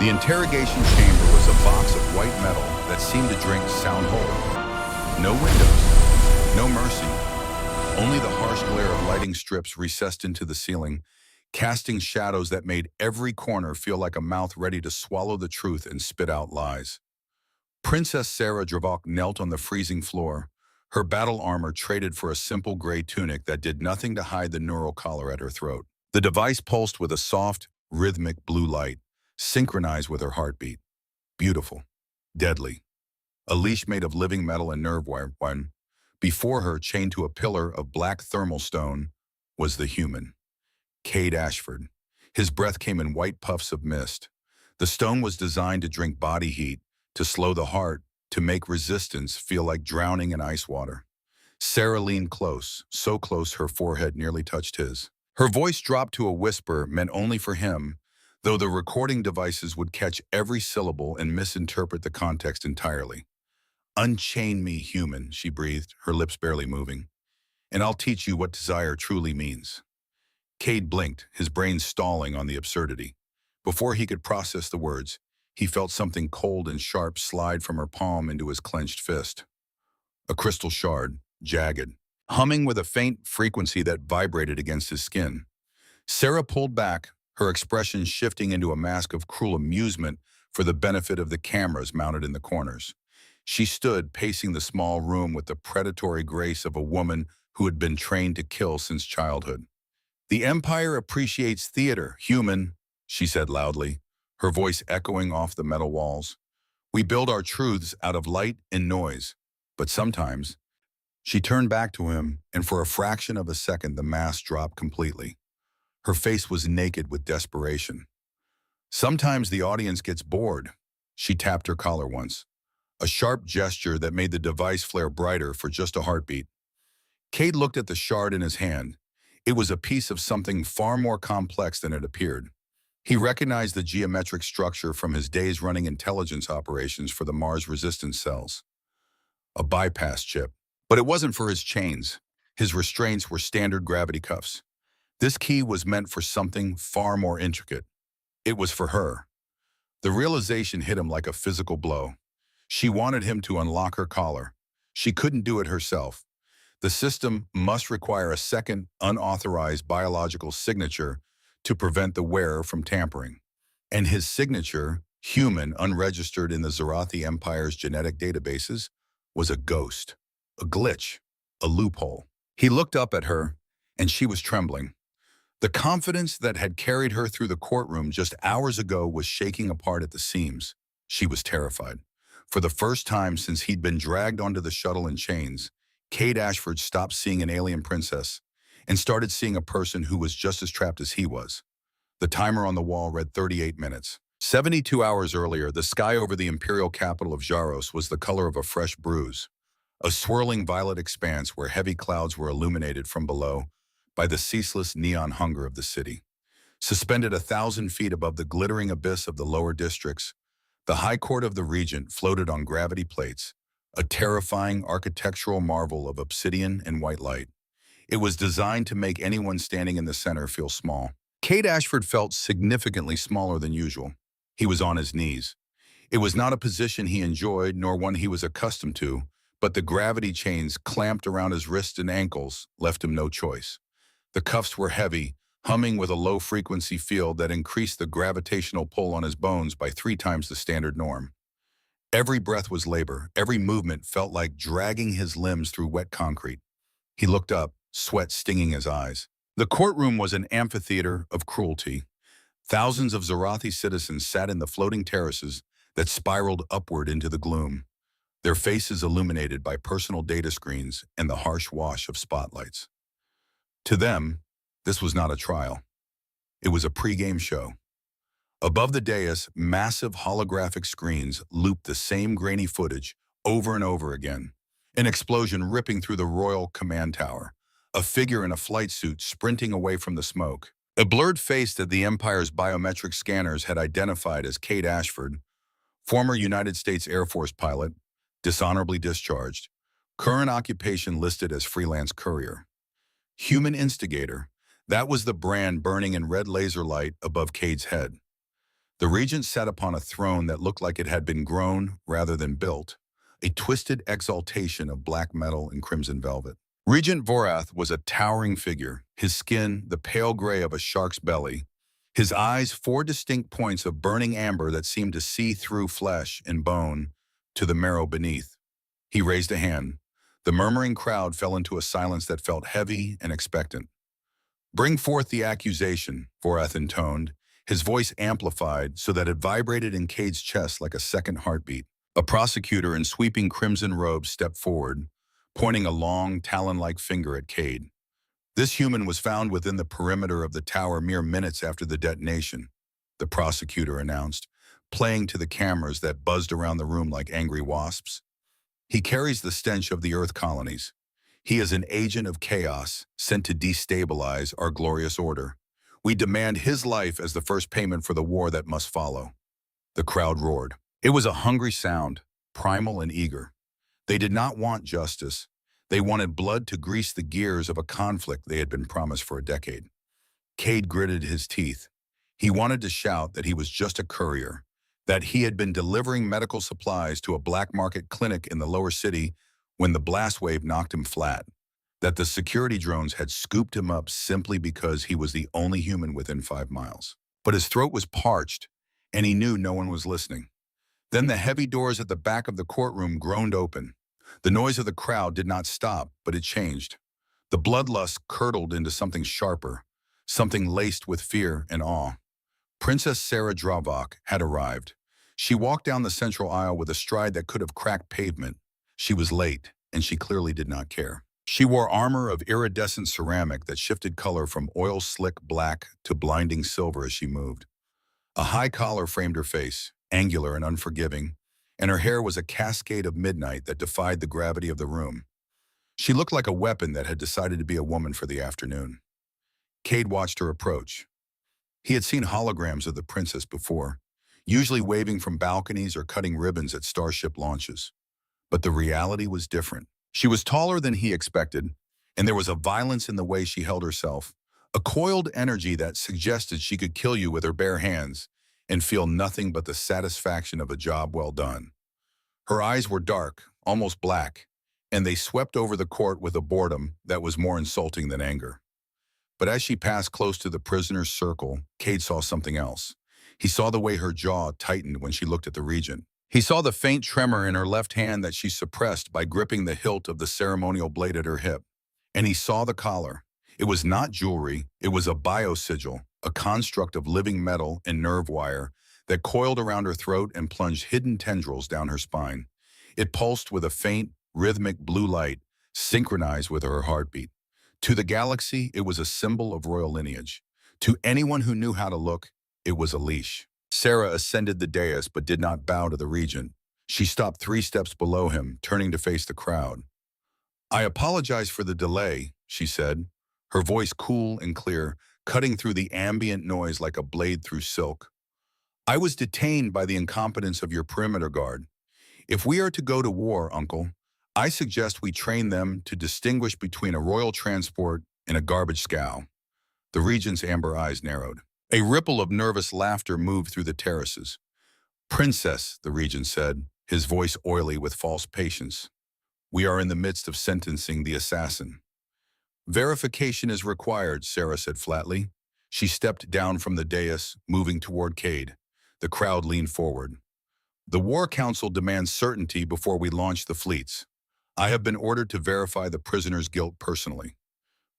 The interrogation chamber was a box of white metal that seemed to drink sound whole. No windows, no mercy, only the harsh glare of lighting strips recessed into the ceiling, casting shadows that made every corner feel like a mouth ready to swallow the truth and spit out lies. Princess Sarah Dravok knelt on the freezing floor, her battle armor traded for a simple gray tunic that did nothing to hide the neural collar at her throat. The device pulsed with a soft, rhythmic blue light, synchronized with her heartbeat. Beautiful. Deadly. A leash made of living metal and nerve wire. Before her, chained to a pillar of black thermal stone, was the human. Cade Ashford. His breath came in white puffs of mist. The stone was designed to drink body heat, to slow the heart, to make resistance feel like drowning in ice water. Sarah leaned close, so close her forehead nearly touched his. Her voice dropped to a whisper meant only for him, though the recording devices would catch every syllable and misinterpret the context entirely. "Unchain me, human," she breathed, her lips barely moving, "and I'll teach you what desire truly means." Cade blinked, his brain stalling on the absurdity. Before he could process the words, he felt something cold and sharp slide from her palm into his clenched fist. A crystal shard, jagged, humming with a faint frequency that vibrated against his skin. Sarah pulled back, her expression shifting into a mask of cruel amusement for the benefit of the cameras mounted in the corners. She stood pacing the small room with the predatory grace of a woman who had been trained to kill since childhood. "The Empire appreciates theater, human," she said loudly, her voice echoing off the metal walls. "We build our truths out of light and noise, but sometimes—" She turned back to him, and for a fraction of a second the mask dropped completely. Her face was naked with desperation. "Sometimes the audience gets bored." She tapped her collar once, a sharp gesture that made the device flare brighter for just a heartbeat. Cade looked at the shard in his hand. It was a piece of something far more complex than it appeared. He recognized the geometric structure from his days running intelligence operations for the Mars resistance cells. A bypass chip. But it wasn't for his chains. His restraints were standard gravity cuffs. This key was meant for something far more intricate. It was for her. The realization hit him like a physical blow. She wanted him to unlock her collar. She couldn't do it herself. The system must require a second, unauthorized biological signature to prevent the wearer from tampering. And his signature, human, unregistered in the Zarathi Empire's genetic databases, was a ghost, a glitch, a loophole. He looked up at her, and she was trembling. The confidence that had carried her through the courtroom just hours ago was shaking apart at the seams. She was terrified. For the first time since he'd been dragged onto the shuttle in chains, Cade Ashford stopped seeing an alien princess and started seeing a person who was just as trapped as he was. The timer on the wall read 38 minutes. 72 hours earlier, the sky over the imperial capital of Jaros was the color of a fresh bruise, a swirling violet expanse where heavy clouds were illuminated from below by the ceaseless neon hunger of the city. Suspended 1,000 feet above the glittering abyss of the lower districts, the High Court of the Regent floated on gravity plates, a terrifying architectural marvel of obsidian and white light. It was designed to make anyone standing in the center feel small. Cade Ashford felt significantly smaller than usual. He was on his knees. It was not a position he enjoyed nor one he was accustomed to, but the gravity chains clamped around his wrists and ankles left him no choice. The cuffs were heavy, humming with a low-frequency field that increased the gravitational pull on his bones by 3 times the standard norm. Every breath was labor. Every movement felt like dragging his limbs through wet concrete. He looked up, sweat stinging his eyes. The courtroom was an amphitheater of cruelty. Thousands of Zarathi citizens sat in the floating terraces that spiraled upward into the gloom, their faces illuminated by personal data screens and the harsh wash of spotlights. To them, this was not a trial. It was a pre-game show. Above the dais, massive holographic screens looped the same grainy footage over and over again. An explosion ripping through the Royal Command Tower, a figure in a flight suit sprinting away from the smoke, a blurred face that the Empire's biometric scanners had identified as Cade Ashford, former United States Air Force pilot, dishonorably discharged, current occupation listed as freelance courier. Human instigator, that was the brand burning in red laser light above Cade's head. The regent sat upon a throne that looked like it had been grown rather than built, a twisted exaltation of black metal and crimson velvet. Regent Vorath was a towering figure, his skin the pale gray of a shark's belly, his eyes four distinct points of burning amber that seemed to see through flesh and bone to the marrow beneath. He raised a hand. The murmuring crowd fell into a silence that felt heavy and expectant. "Bring forth the accusation," Vorath intoned, his voice amplified so that it vibrated in Cade's chest like a second heartbeat. A prosecutor in sweeping crimson robes stepped forward, pointing a long, talon-like finger at Cade. This human was found within the perimeter of the tower mere minutes after the detonation, the prosecutor announced, playing to the cameras that buzzed around the room like angry wasps. "He carries the stench of the Earth colonies. He is an agent of chaos sent to destabilize our glorious order. We demand his life as the first payment for the war that must follow." The crowd roared. It was a hungry sound, primal and eager. They did not want justice. They wanted blood to grease the gears of a conflict they had been promised for a decade. Cade gritted his teeth. He wanted to shout that he was just a courier, that he had been delivering medical supplies to a black market clinic in the lower city when the blast wave knocked him flat, that the security drones had scooped him up simply because he was the only human within 5 miles. But his throat was parched, and he knew no one was listening. Then the heavy doors at the back of the courtroom groaned open. The noise of the crowd did not stop, but it changed. The bloodlust curdled into something sharper, something laced with fear and awe. Princess Sarah Dravok had arrived. She walked down the central aisle with a stride that could have cracked pavement. She was late, and she clearly did not care. She wore armor of iridescent ceramic that shifted color from oil-slick black to blinding silver as she moved. A high collar framed her face, angular and unforgiving, and her hair was a cascade of midnight that defied the gravity of the room. She looked like a weapon that had decided to be a woman for the afternoon. Cade watched her approach. He had seen holograms of the princess before, usually waving from balconies or cutting ribbons at starship launches. But the reality was different. She was taller than he expected, and there was a violence in the way she held herself, a coiled energy that suggested she could kill you with her bare hands and feel nothing but the satisfaction of a job well done. Her eyes were dark, almost black, and they swept over the court with a boredom that was more insulting than anger. But as she passed close to the prisoner's circle, Cade saw something else. He saw the way her jaw tightened when she looked at the regent. He saw the faint tremor in her left hand that she suppressed by gripping the hilt of the ceremonial blade at her hip. And he saw the collar. It was not jewelry, it was a biosigil, a construct of living metal and nerve wire that coiled around her throat and plunged hidden tendrils down her spine. It pulsed with a faint, rhythmic blue light, synchronized with her heartbeat. To the galaxy, it was a symbol of royal lineage. To anyone who knew how to look, it was a leash. Sarah ascended the dais but did not bow to the regent. She stopped 3 steps below him, turning to face the crowd. "I apologize for the delay," she said, her voice cool and clear, cutting through the ambient noise like a blade through silk. "I was detained by the incompetence of your perimeter guard. If we are to go to war, Uncle, I suggest we train them to distinguish between a royal transport and a garbage scow." The regent's amber eyes narrowed. A ripple of nervous laughter moved through the terraces. "Princess," the regent said, his voice oily with false patience, "we are in the midst of sentencing the assassin." "Verification is required," Sarah said flatly. She stepped down from the dais, moving toward Cade. The crowd leaned forward. "The War Council demands certainty before we launch the fleets. I have been ordered to verify the prisoner's guilt personally."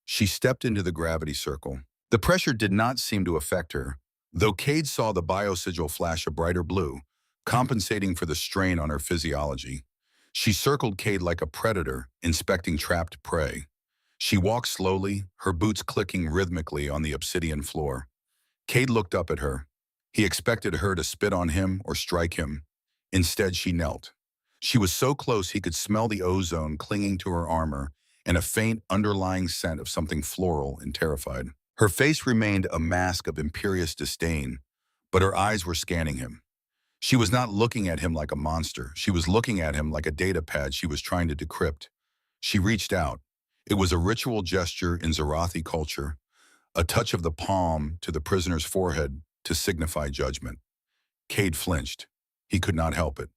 She stepped into the gravity circle. The pressure did not seem to affect her, though Cade saw the biosigil flash a brighter blue, compensating for the strain on her physiology. She circled Cade like a predator, inspecting trapped prey. She walked slowly, her boots clicking rhythmically on the obsidian floor. Cade looked up at her. He expected her to spit on him or strike him. Instead, she knelt. She was so close he could smell the ozone clinging to her armor and a faint underlying scent of something floral and terrified. Her face remained a mask of imperious disdain, but her eyes were scanning him. She was not looking at him like a monster. She was looking at him like a data pad she was trying to decrypt. She reached out. It was a ritual gesture in Zarathi culture, a touch of the palm to the prisoner's forehead to signify judgment. Cade flinched. He could not help it.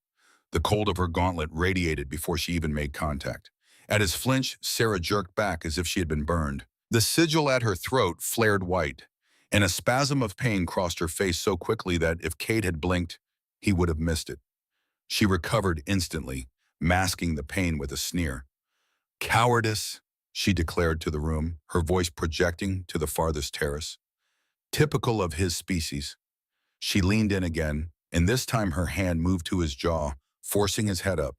The cold of her gauntlet radiated before she even made contact. At his flinch, Sarah jerked back as if she had been burned. The sigil at her throat flared white, and a spasm of pain crossed her face so quickly that if Cade had blinked, he would have missed it. She recovered instantly, masking the pain with a sneer. "Cowardice," she declared to the room, her voice projecting to the farthest terrace. Typical of his species. She leaned in again, and this time her hand moved to his jaw, forcing his head up.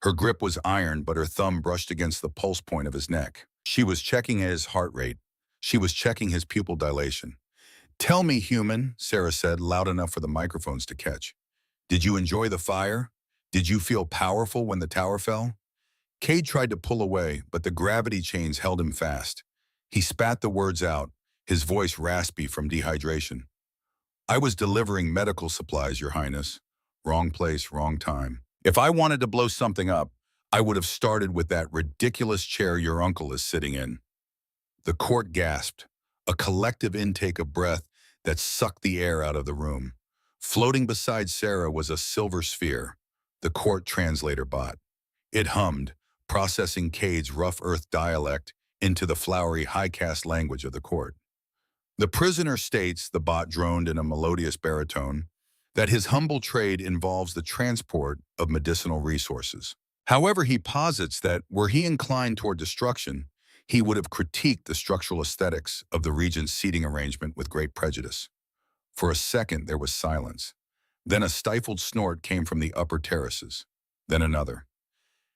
Her grip was iron, but her thumb brushed against the pulse point of his neck. She was checking his heart rate. She was checking his pupil dilation. "Tell me, human," Sarah said, loud enough for the microphones to catch. "Did you enjoy the fire? Did you feel powerful when the tower fell?" Cade tried to pull away, but the gravity chains held him fast. He spat the words out, his voice raspy from dehydration. "I was delivering medical supplies, Your Highness. Wrong place, wrong time. If I wanted to blow something up, I would have started with that ridiculous chair your uncle is sitting in." The court gasped, a collective intake of breath that sucked the air out of the room. Floating beside Sarah was a silver sphere, the court translator bot. It hummed, processing Cade's rough earth dialect into the flowery high-caste language of the court. "The prisoner states," the bot droned in a melodious baritone, "that his humble trade involves the transport of medicinal resources. However, he posits that, were he inclined toward destruction, he would have critiqued the structural aesthetics of the regent's seating arrangement with great prejudice." For a second there was silence. Then a stifled snort came from the upper terraces. Then another.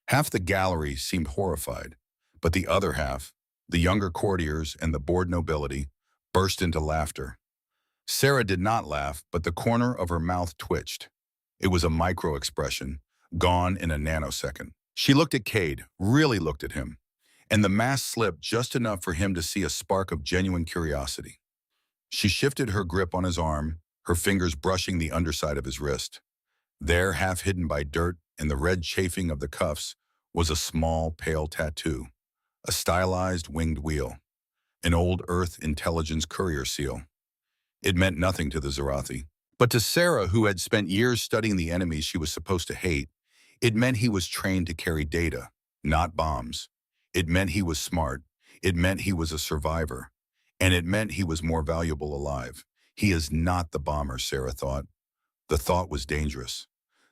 Half the gallery seemed horrified, but the other half, the younger courtiers and the bored nobility, burst into laughter. Sarah did not laugh, but the corner of her mouth twitched. It was a micro-expression, gone in a nanosecond. She looked at Cade, really looked at him, and the mask slipped just enough for him to see a spark of genuine curiosity. She shifted her grip on his arm, her fingers brushing the underside of his wrist. There, half hidden by dirt and the red chafing of the cuffs, was a small, pale tattoo, a stylized winged wheel, an old Earth intelligence courier seal. It meant nothing to the Zarathi. But to Sarah, who had spent years studying the enemies she was supposed to hate, it meant he was trained to carry data, not bombs. It meant he was smart. It meant he was a survivor. And it meant he was more valuable alive. He is not the bomber, Sarah thought. The thought was dangerous.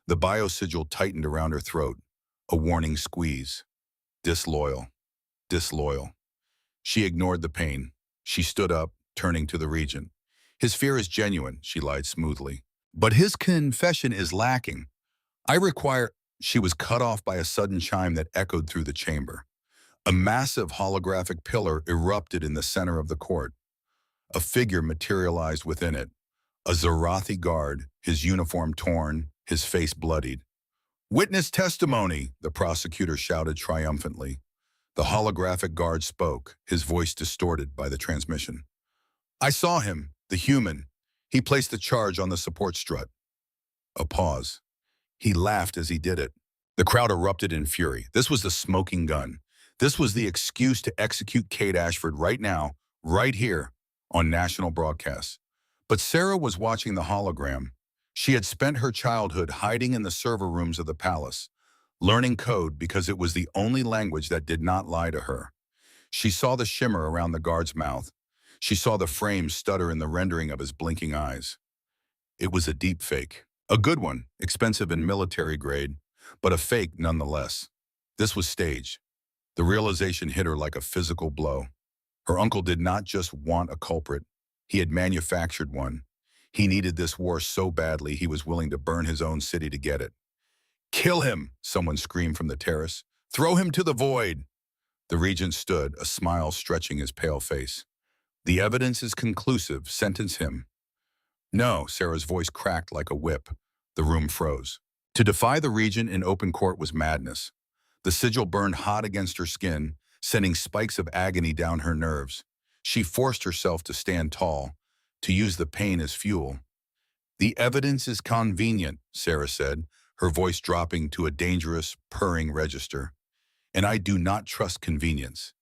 The biosigil tightened around her throat, a warning squeeze. Disloyal. Disloyal. She ignored the pain. She stood up, turning to the regent. "His fear is genuine," she lied smoothly. "But his confession is lacking. I require—" She was cut off by a sudden chime that echoed through the chamber. A massive holographic pillar erupted in the center of the court. A figure materialized within it. A Zarathi guard, his uniform torn, his face bloodied. "Witness testimony," the prosecutor shouted triumphantly. The holographic guard spoke, his voice distorted by the transmission. "I saw him, the human. He placed the charge on the support strut." A pause. He laughed as he did it. The crowd erupted in fury. This was the smoking gun. This was the excuse to execute Cade Ashford right now, right here, on national broadcasts. But Sarah was watching the hologram. She had spent her childhood hiding in the server rooms of the palace, learning code because it was the only language that did not lie to her. She saw the shimmer around the guard's mouth. She saw the frame stutter in the rendering of his blinking eyes. It was a deep fake. A good one, expensive and military grade, but a fake nonetheless. This was staged. The realization hit her like a physical blow. Her uncle did not just want a culprit. He had manufactured one. He needed this war so badly he was willing to burn his own city to get it. "Kill him!" someone screamed from the terrace. "Throw him to the void!" The regent stood, a smile stretching his pale face. "The evidence is conclusive. Sentence him." "No," Sarah's voice cracked like a whip. The room froze. To defy the regent in open court was madness. The sigil burned hot against her skin, sending spikes of agony down her nerves. She forced herself to stand tall, to use the pain as fuel. "The evidence is convenient," Sarah said, her voice dropping to a dangerous, purring register. "And I do not trust convenience.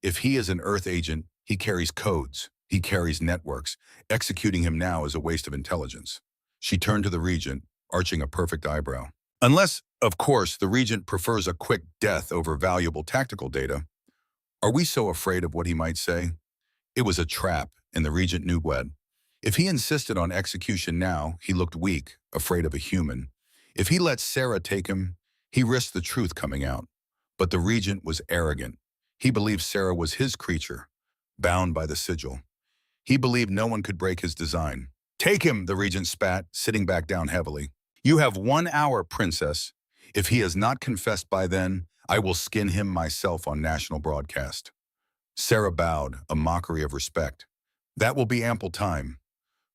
If he is an Earth agent, he carries codes. He carries networks. Executing him now is a waste of intelligence." She turned to the regent, arching a perfect eyebrow. Unless, of course, the regent prefers a quick death over valuable tactical data. Are we so afraid of what he might say? It was a trap, and the regent knew what. If he insisted on execution now, he looked weak, afraid of a human. If he let Sarah take him, he risked the truth coming out. But the regent was arrogant. He believed Sarah was his creature, bound by the sigil. He believed no one could break his design. Take him, the regent spat, sitting back down heavily. You have 1 hour, princess. If he has not confessed by then, I will skin him myself on national broadcast. Sarah bowed, a mockery of respect. That will be ample time.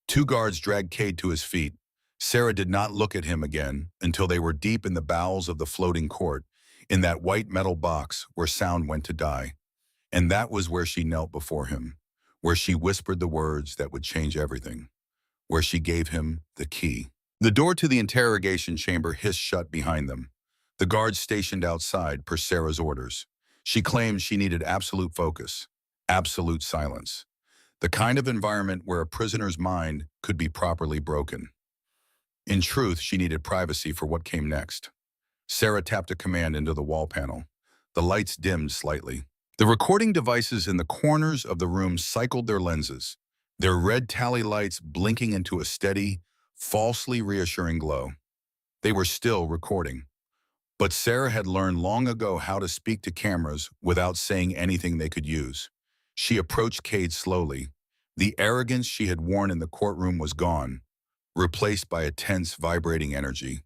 2 guards dragged Cade to his feet. Sarah did not look at him again until they were deep in the bowels of the floating court, in that white metal box where sound went to die. And that was where she knelt before him, where she whispered the words that would change everything, where she gave him the key. The door to the interrogation chamber hissed shut behind them. The guards stationed outside per Sarah's orders. She claimed she needed absolute focus, absolute silence, the kind of environment where a prisoner's mind could be properly broken. In truth, she needed privacy for what came next. Sarah tapped a command into the wall panel. The lights dimmed slightly. The recording devices in the corners of the room cycled their lenses, their red tally lights blinking into a steady, falsely reassuring glow. They were still recording. But Sarah had learned long ago how to speak to cameras without saying anything they could use. She approached Cade slowly. The arrogance she had worn in the courtroom was gone, replaced by a tense, vibrating energy.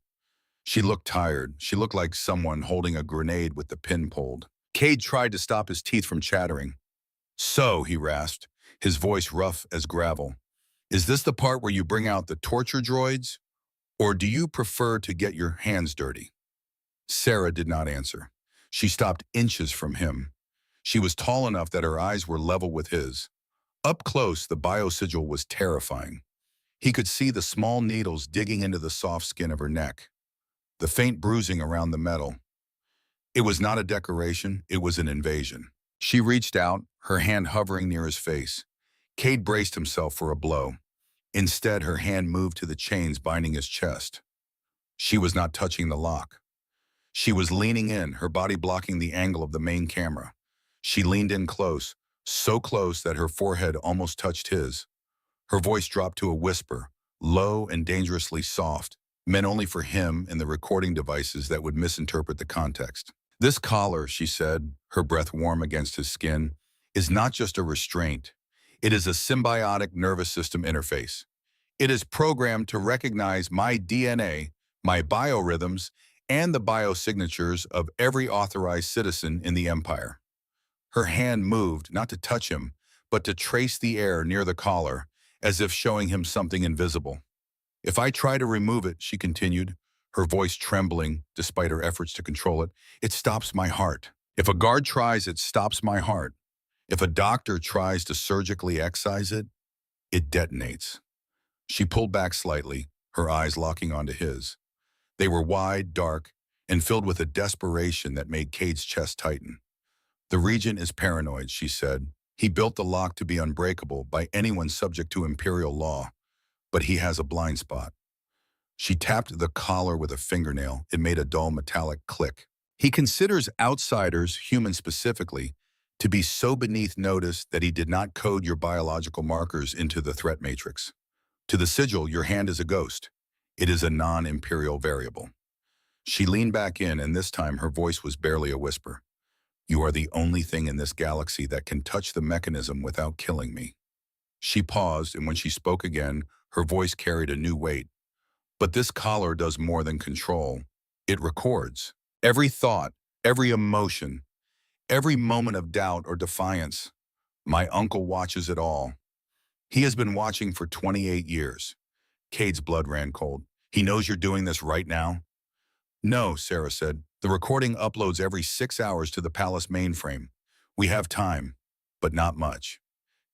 She looked tired. She looked like someone holding a grenade with the pin pulled. Cade tried to stop his teeth from chattering. So, he rasped, his voice rough as gravel. Is this the part where you bring out the torture droids? Or do you prefer to get your hands dirty? Sarah did not answer. She stopped inches from him. She was tall enough that her eyes were level with his. Up close, the biosigil was terrifying. He could see the small needles digging into the soft skin of her neck, the faint bruising around the metal. It was not a decoration, it was an invasion. She reached out, her hand hovering near his face. Cade braced himself for a blow. Instead, her hand moved to the chains binding his chest. She was not touching the lock. She was leaning in, her body blocking the angle of the main camera. She leaned in close, so close that her forehead almost touched his. Her voice dropped to a whisper, low and dangerously soft, meant only for him and the recording devices that would misinterpret the context. This collar, she said, her breath warm against his skin, is not just a restraint. It is a symbiotic nervous system interface. It is programmed to recognize my DNA, my biorhythms, and the biosignatures of every authorized citizen in the empire. Her hand moved, not to touch him, but to trace the air near the collar, as if showing him something invisible. If I try to remove it, she continued, her voice trembling despite her efforts to control it, it stops my heart. If a guard tries, it stops my heart. If a doctor tries to surgically excise it, it detonates. She pulled back slightly, her eyes locking onto his. They were wide, dark, and filled with a desperation that made Cade's chest tighten. The regent is paranoid, she said. He built the lock to be unbreakable by anyone subject to imperial law, but he has a blind spot. She tapped the collar with a fingernail. It made a dull metallic click. He considers outsiders, humans specifically, to be so beneath notice that he did not code your biological markers into the threat matrix. To the sigil, your hand is a ghost. It is a non-imperial variable. She leaned back in, and this time her voice was barely a whisper. You are the only thing in this galaxy that can touch the mechanism without killing me. She paused, and when she spoke again, her voice carried a new weight. But this collar does more than control. It records. Every thought, every emotion, every moment of doubt or defiance. My uncle watches it all. He has been watching for 28 years. Cade's blood ran cold. He knows you're doing this right now? No, Sarah said. The recording uploads every 6 hours to the palace mainframe. We have time, but not much.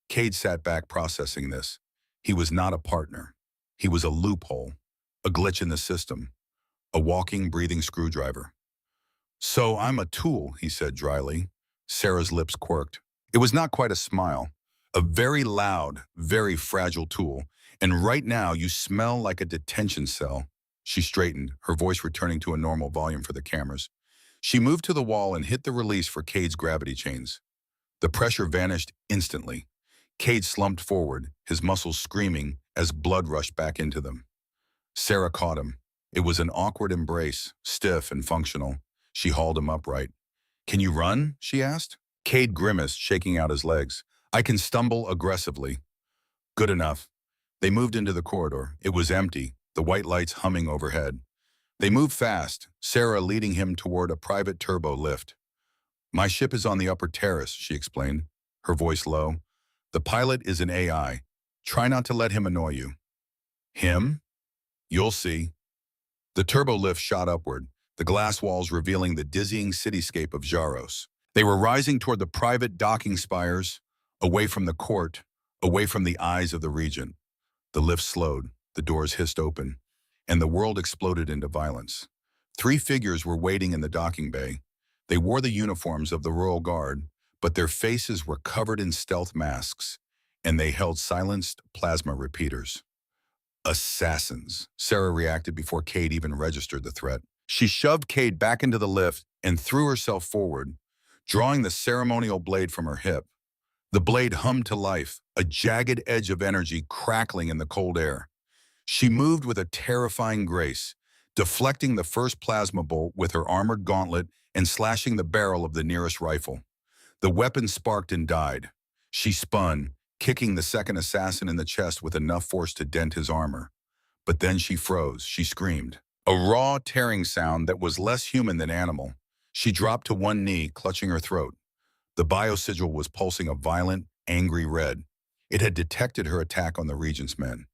Cade sat back processing this. He was not a partner. He was a loophole, a glitch in the system, a walking, breathing screwdriver. So I'm a tool, he said dryly. Sarah's lips quirked. It was not quite a smile. A very loud, very fragile tool, And right now, you smell like a detention cell. She straightened, her voice returning to a normal volume for the cameras. She moved to the wall and hit the release for Cade's gravity chains. The pressure vanished instantly. Cade slumped forward, his muscles screaming as blood rushed back into them. Sarah caught him. It was an awkward embrace, stiff and functional. She hauled him upright. "Can you run?" she asked. Cade grimaced, shaking out his legs. "I can stumble aggressively." "Good enough." They moved into the corridor. It was empty, the white lights humming overhead. They moved fast, Sarah leading him toward a private turbo lift. "My ship is on the upper terrace," she explained, her voice low. "The pilot is an AI. Try not to let him annoy you." "Him? You'll see." The turbo lift shot upward, the glass walls revealing the dizzying cityscape of Jaros. They were rising toward the private docking spires, away from the court, away from the eyes of the regent. The lift slowed, the doors hissed open, and the world exploded into violence. 3 figures were waiting in the docking bay. They wore the uniforms of the Royal Guard, but their faces were covered in stealth masks, and they held silenced plasma repeaters. "Assassins," Sarah reacted before Cade even registered the threat. She shoved Cade back into the lift and threw herself forward, drawing the ceremonial blade from her hip. The blade hummed to life, a jagged edge of energy crackling in the cold air. She moved with a terrifying grace, deflecting the first plasma bolt with her armored gauntlet and slashing the barrel of the nearest rifle. The weapon sparked and died. She spun, kicking the second assassin in the chest with enough force to dent his armor. But then she froze, she screamed. A raw, tearing sound that was less human than animal. She dropped to one knee, clutching her throat. The biosigil was pulsing a violent, angry red. It had detected her attack on the Regent's men.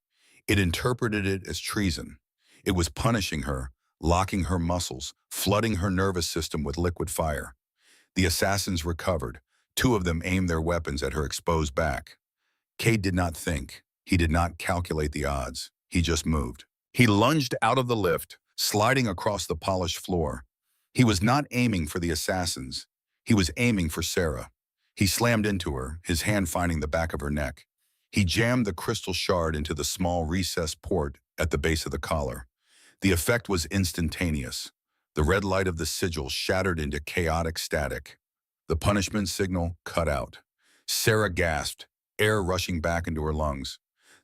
It interpreted it as treason. It was punishing her, locking her muscles, flooding her nervous system with liquid fire. The assassins recovered. 2 of them aimed their weapons at her exposed back. Cade did not think. He did not calculate the odds. He just moved. He lunged out of the lift, sliding across the polished floor. He was not aiming for the assassins. He was aiming for Sarah. He slammed into her, his hand finding the back of her neck. He jammed the crystal shard into the small recessed port at the base of the collar. The effect was instantaneous. The red light of the sigil shattered into chaotic static. The punishment signal cut out. Sarah gasped, air rushing back into her lungs.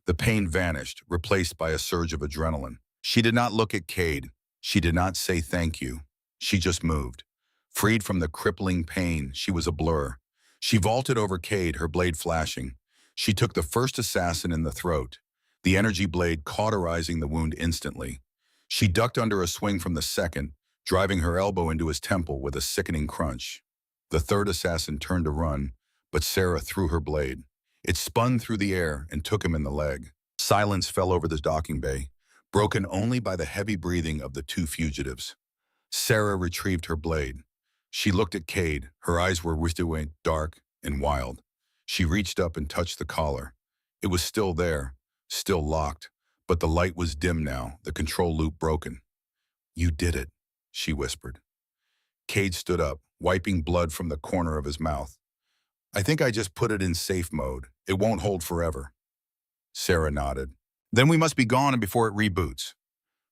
The pain vanished, replaced by a surge of adrenaline. She did not look at Cade. She did not say thank you. She just moved. Freed from the crippling pain, she was a blur. She vaulted over Cade, her blade flashing. She took the first assassin in the throat, the energy blade cauterizing the wound instantly. She ducked under a swing from the second, driving her elbow into his temple with a sickening crunch. The third assassin turned to run, but Sarah threw her blade. It spun through the air and took him in the leg. Silence fell over the docking bay, broken only by the heavy breathing of the 2 fugitives. Sarah retrieved her blade. She looked at Cade. Her eyes were wide, dark and wild. She reached up and touched the collar. It was still there, still locked, but the light was dim now, the control loop broken. "You did it," she whispered. Cade stood up, wiping blood from the corner of his mouth. "I think I just put it in safe mode. It won't hold forever." Sarah nodded. "Then we must be gone before it reboots."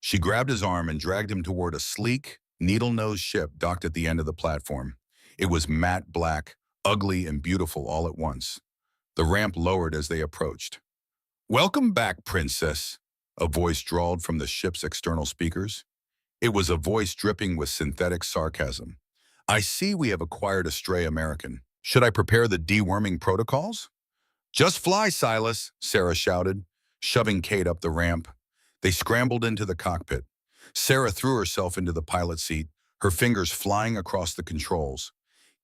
She grabbed his arm and dragged him toward a sleek, needle-nosed ship docked at the end of the platform. It was matte black, ugly and beautiful all at once. The ramp lowered as they approached. "Welcome back, Princess," a voice drawled from the ship's external speakers. It was a voice dripping with synthetic sarcasm. "I see we have acquired a stray American. Should I prepare the deworming protocols?" "Just fly, Silas," Sarah shouted, shoving Cade up the ramp. They scrambled into the cockpit. Sarah threw herself into the pilot seat, her fingers flying across the controls.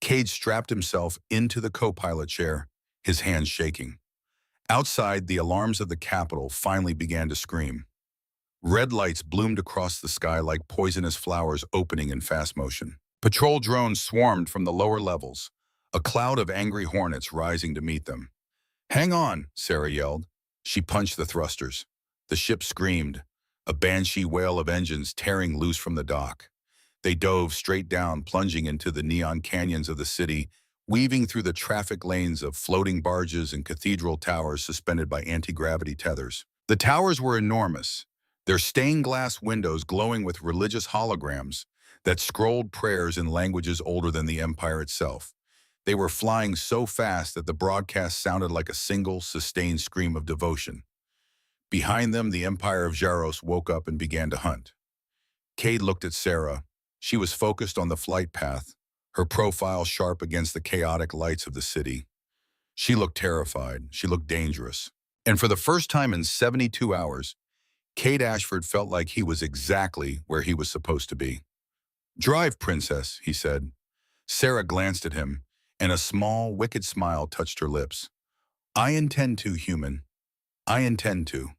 Cade strapped himself into the co-pilot chair, his hands shaking. Outside, the alarms of the Capitol finally began to scream. Red lights bloomed across the sky like poisonous flowers opening in fast motion. Patrol drones swarmed from the lower levels, a cloud of angry hornets rising to meet them. "Hang on," Sarah yelled. She punched the thrusters. The ship screamed, a banshee wail of engines tearing loose from the dock. They dove straight down, plunging into the neon canyons of the city, weaving through the traffic lanes of floating barges and cathedral towers suspended by anti-gravity tethers. The towers were enormous, their stained glass windows glowing with religious holograms that scrolled prayers in languages older than the empire itself. They were flying so fast that the broadcast sounded like a single, sustained scream of devotion. Behind them, the empire of Jaros woke up and began to hunt. Cade looked at Sarah. She was focused on the flight path, her profile sharp against the chaotic lights of the city. She looked terrified. She looked dangerous. And for the first time in 72 hours, Cade Ashford felt like he was exactly where he was supposed to be. "Drive, princess," he said. Sarah glanced at him, and a small, wicked smile touched her lips. "I intend to, human. I intend to."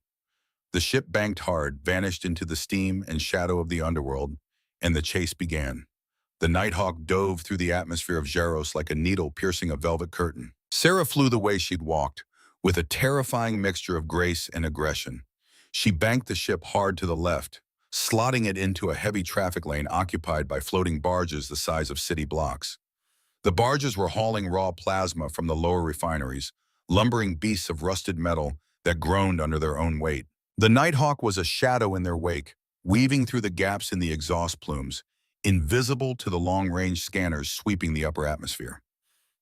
The ship banked hard, vanished into the steam and shadow of the underworld, and the chase began. The Nighthawk dove through the atmosphere of Jaros like a needle piercing a velvet curtain. Sarah flew the way she'd walked, with a terrifying mixture of grace and aggression. She banked the ship hard to the left, slotting it into a heavy traffic lane occupied by floating barges the size of city blocks. The barges were hauling raw plasma from the lower refineries, lumbering beasts of rusted metal that groaned under their own weight. The Nighthawk was a shadow in their wake, weaving through the gaps in the exhaust plumes, invisible to the long-range scanners sweeping the upper atmosphere.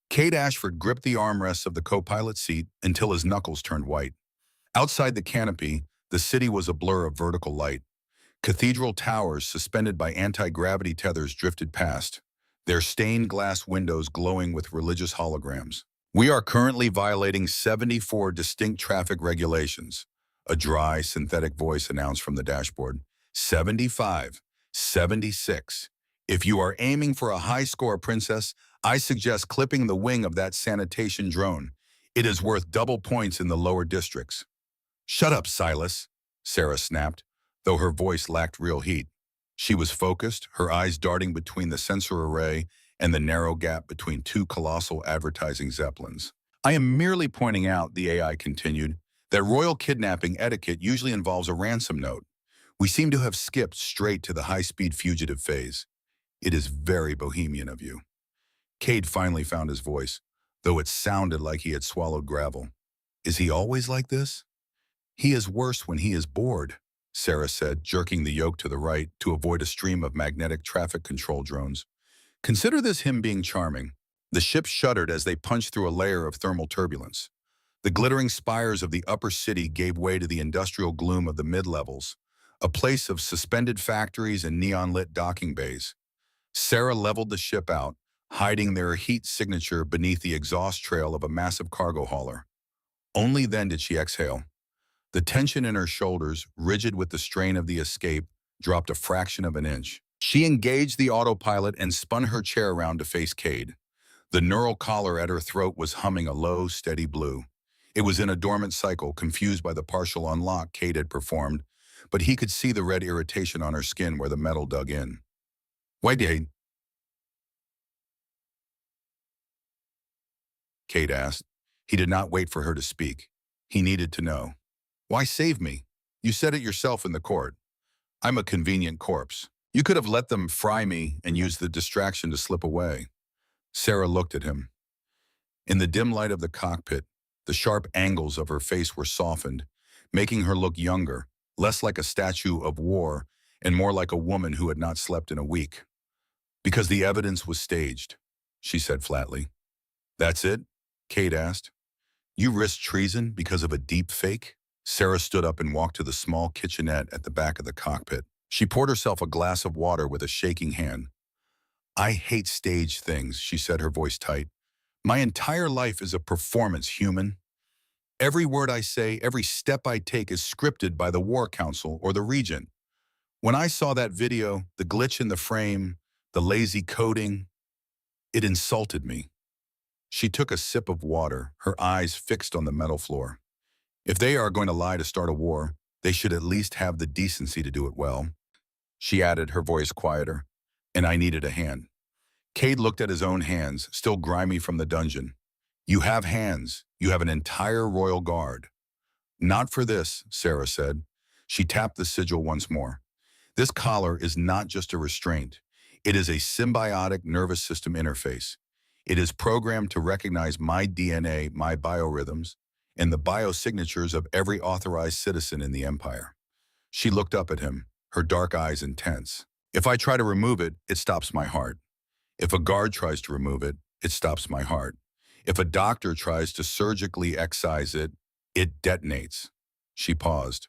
Cade Ashford gripped the armrests of the co-pilot seat until his knuckles turned white. Outside the canopy, the city was a blur of vertical light. Cathedral towers suspended by anti-gravity tethers drifted past, their stained glass windows glowing with religious holograms. "We are currently violating 74 distinct traffic regulations," a dry, synthetic voice announced from the dashboard. 75, 76. "If you are aiming for a high score, princess, I suggest clipping the wing of that sanitation drone. It is worth double points in the lower districts." "Shut up, Silas," Sarah snapped, though her voice lacked real heat. She was focused, her eyes darting between the sensor array and the narrow gap between two colossal advertising zeppelins. "I am merely pointing out," the AI continued, "that royal kidnapping etiquette usually involves a ransom note. We seem to have skipped straight to the high-speed fugitive phase. It is very bohemian of you." Cade finally found his voice, though it sounded like he had swallowed gravel. "Is he always like this?" "He is worse when he is bored," Sarah said, jerking the yoke to the right to avoid a stream of magnetic traffic control drones. "Consider this him being charming." The ship shuddered as they punched through a layer of thermal turbulence. The glittering spires of the upper city gave way to the industrial gloom of the mid-levels, a place of suspended factories and neon-lit docking bays. Sarah leveled the ship out, hiding their heat signature beneath the exhaust trail of a massive cargo hauler. Only then did she exhale. The tension in her shoulders, rigid with the strain of the escape, dropped a fraction of an inch. She engaged the autopilot and spun her chair around to face Cade. The neural collar at her throat was humming a low, steady blue. It was in a dormant cycle, confused by the partial unlock Cade had performed, but he could see the red irritation on her skin where the metal dug in. "Why, Cade?" Cade asked. He did not wait for her to speak. He needed to know. "Why save me? You said it yourself in the court. I'm a convenient corpse. You could have let them fry me and used the distraction to slip away." Sarah looked at him. In the dim light of the cockpit, the sharp angles of her face were softened, making her look younger, less like a statue of war and more like a woman who had not slept in a week. "Because the evidence was staged," she said flatly. "That's it?" Cade asked. "You risked treason because of a deep fake?" Sarah stood up and walked to the small kitchenette at the back of the cockpit. She poured herself a glass of water with a shaking hand. "I hate staged things," she said, her voice tight. "My entire life is a performance, human. Every word I say, every step I take is scripted by the War Council or the Regent. When I saw that video, the glitch in the frame, the lazy coding, it insulted me." She took a sip of water, her eyes fixed on the metal floor. "If they are going to lie to start a war, they should at least have the decency to do it well." She added, her voice quieter, "And I needed a hand." Cade looked at his own hands, still grimy from the dungeon. "You have hands. You have an entire royal guard." "Not for this," Sarah said. She tapped the sigil once more. "This collar is not just a restraint. It is a symbiotic nervous system interface. It is programmed to recognize my DNA, my biorhythms, and the biosignatures of every authorized citizen in the Empire. She looked up at him, her dark eyes intense. If I try to remove it, it stops my heart. If a guard tries to remove it, it stops my heart. If a doctor tries to surgically excise it, it detonates. She paused.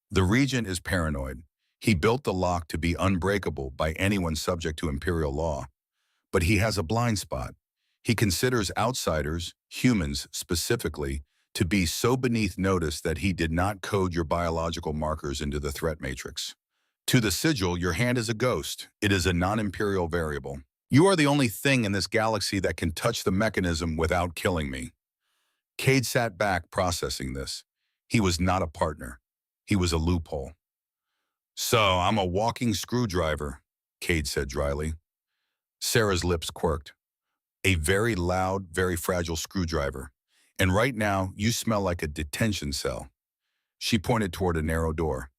The regent is paranoid. He built the lock to be unbreakable by anyone subject to imperial law. But he has a blind spot. He considers outsiders, humans specifically, to be so beneath notice that he did not code your biological markers into the threat matrix. To the sigil, your hand is a ghost. It is a non-imperial variable. You are the only thing in this galaxy that can touch the mechanism without killing me. Cade sat back, processing this. He was not a partner. He was a loophole. So, I'm a walking screwdriver, Cade said dryly. Sarah's lips quirked. A very loud, very fragile screwdriver. And right now, you smell like a detention cell. She pointed toward a narrow door.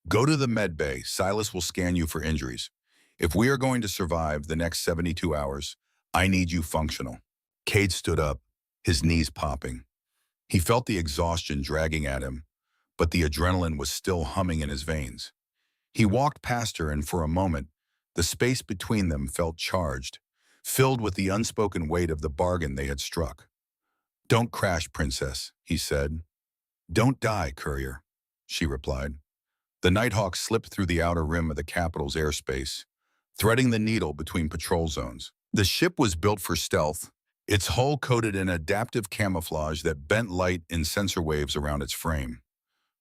Go to the med bay. Silas will scan you for injuries. If we are going to survive the next 72 hours, I need you functional. Cade stood up, his knees popping. He felt the exhaustion dragging at him, but the adrenaline was still humming in his veins. He walked past her, and for a moment, the space between them felt charged, filled with the unspoken weight of the bargain they had struck. Don't crash, princess, he said. Don't die, courier, she replied. The Nighthawk slipped through the outer rim of the capital's airspace, threading the needle between patrol zones. The ship was built for stealth, its hull coated in adaptive camouflage that bent light in sensor waves around its frame.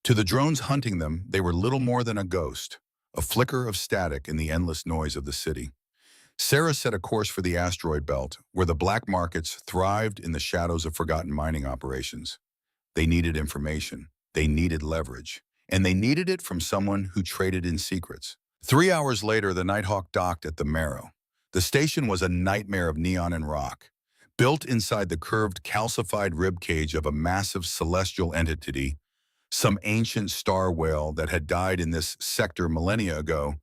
To the drones hunting them, they were little more than a ghost, a flicker of static in the endless noise of the city. Sarah set a course for the asteroid belt, where the black markets thrived in the shadows of forgotten mining operations. They needed information, they needed leverage, and they needed it from someone who traded in secrets. 3 hours later, the Nighthawk docked at the Marrow. The station was a nightmare of neon and rock, built inside the curved, calcified ribcage of a massive celestial entity, some ancient star whale that had died in this sector millennia ago.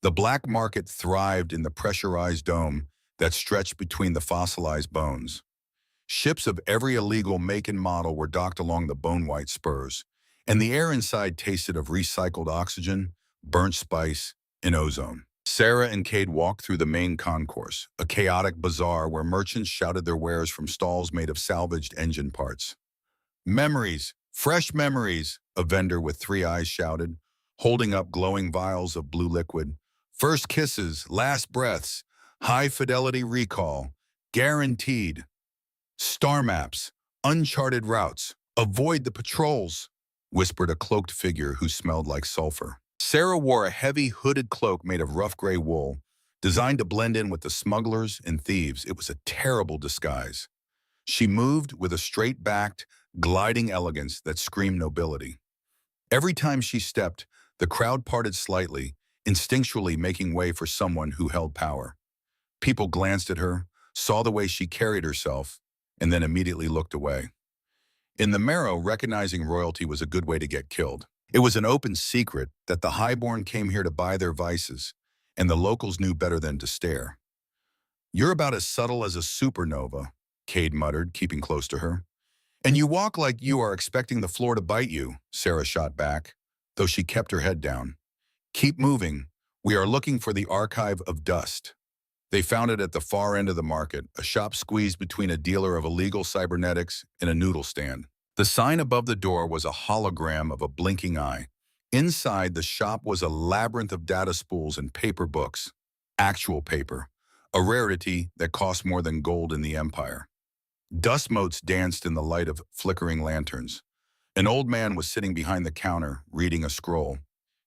The black market thrived in the pressurized dome that stretched between the fossilized bones. Ships of every illegal make and model were docked along the bone-white spurs, and the air inside tasted of recycled oxygen, burnt spice, and ozone. Sarah and Cade walked through the main concourse, a chaotic bazaar where merchants shouted their wares from stalls made of salvaged engine parts. Memories, fresh memories, a vendor with 3 eyes shouted, holding up glowing vials of blue liquid. First kisses, last breaths, high-fidelity recall, guaranteed. Star maps, uncharted routes, avoid the patrols, whispered a cloaked figure who smelled like sulfur. Sarah wore a heavy, hooded cloak made of rough gray wool, designed to blend in with the smugglers and thieves. It was a terrible disguise. She moved with a straight-backed, gliding elegance that screamed nobility. Every time she stepped, the crowd parted slightly, instinctually making way for someone who held power. People glanced at her, saw the way she carried herself, and then immediately looked away. In the Marrow, recognizing royalty was a good way to get killed. It was an open secret that the highborn came here to buy their vices, and the locals knew better than to stare. You're about as subtle as a supernova, Cade muttered, keeping close to her. And you walk like you are expecting the floor to bite you, Sarah shot back, though she kept her head down. Keep moving. We are looking for the Archive of Dust. They found it at the far end of the market, a shop squeezed between a dealer of illegal cybernetics and a noodle stand. The sign above the door was a hologram of a blinking eye. Inside, the shop was a labyrinth of data spools and paper books. Actual paper, a rarity that cost more than gold in the Empire. Dust motes danced in the light of flickering lanterns. An old man was sitting behind the counter, reading a scroll.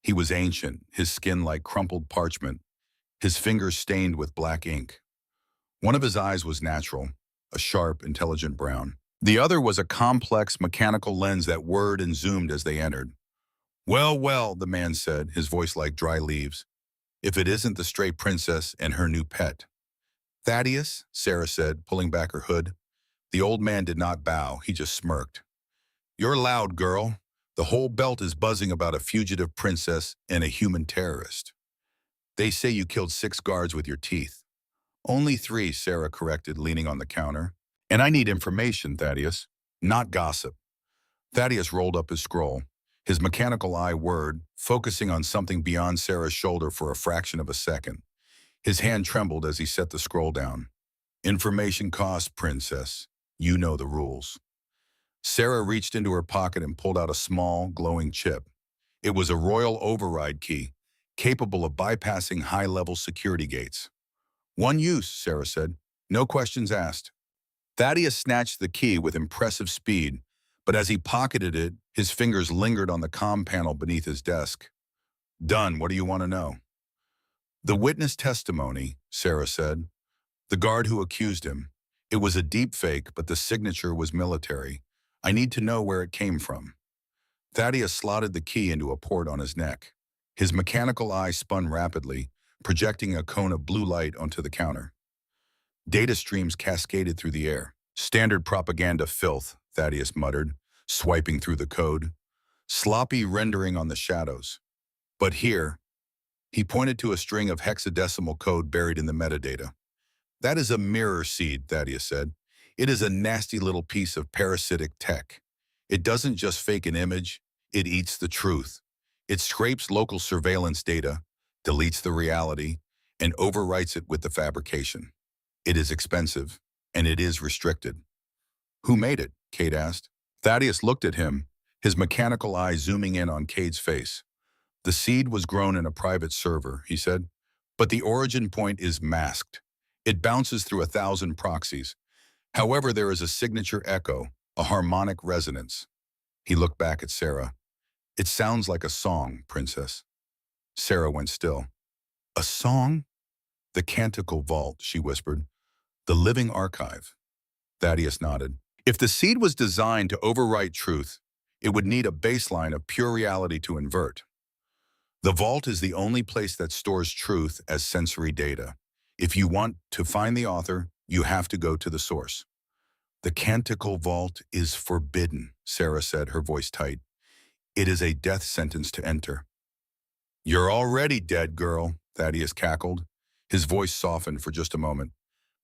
He was ancient, his skin like crumpled parchment, his fingers stained with black ink. One of his eyes was natural, a sharp, intelligent brown. The other was a complex mechanical lens that whirred and zoomed as they entered. Well, well, the man said, his voice like dry leaves, if it isn't the stray princess and her new pet. Thaddeus, Sarah said, pulling back her hood. The old man did not bow, he just smirked. You're loud, girl. The whole belt is buzzing about a fugitive princess and a human terrorist. They say you killed 6 guards with your teeth. Only 3, Sarah corrected, leaning on the counter. And I need information, Thaddeus, not gossip. Thaddeus rolled up his scroll, his mechanical eye whirred, focusing on something beyond Sarah's shoulder for a fraction of a second. His hand trembled as he set the scroll down. Information costs, princess. You know the rules. Sarah reached into her pocket and pulled out a small, glowing chip. It was a royal override key, capable of bypassing high-level security gates. One use, Sarah said. No questions asked. Thaddeus snatched the key with impressive speed, but as he pocketed it, his fingers lingered on the comm panel beneath his desk. Done. What do you want to know? The witness testimony, Sarah said. The guard who accused him. It was a deep fake, but the signature was military. I need to know where it came from. Thaddeus slotted the key into a port on his neck. His mechanical eye spun rapidly, projecting a cone of blue light onto the counter. Data streams cascaded through the air. Standard propaganda filth, Thaddeus muttered, swiping through the code. Sloppy rendering on the shadows. But here, he pointed to a string of hexadecimal code buried in the metadata. That is a mirror seed, Thaddeus said. It is a nasty little piece of parasitic tech. It doesn't just fake an image, it eats the truth. It scrapes local surveillance data, deletes the reality, and overwrites it with the fabrication. It is expensive, and it is restricted. Who made it? Cade asked. Thaddeus looked at him, his mechanical eye zooming in on Cade's face. The seed was grown in a private server, he said, but the origin point is masked. It bounces through 1,000 proxies. However, there is a signature echo, a harmonic resonance. He looked back at Sarah. It sounds like a song, princess. Sarah went still. A song? The Canticle Vault, she whispered. The living archive. Thaddeus nodded. If the seed was designed to overwrite truth, it would need a baseline of pure reality to invert. The vault is the only place that stores truth as sensory data. If you want to find the author, you have to go to the source. The Canticle Vault is forbidden, Sarah said, her voice tight. It is a death sentence to enter. You're already dead, girl, Thaddeus cackled. His voice softened for just a moment.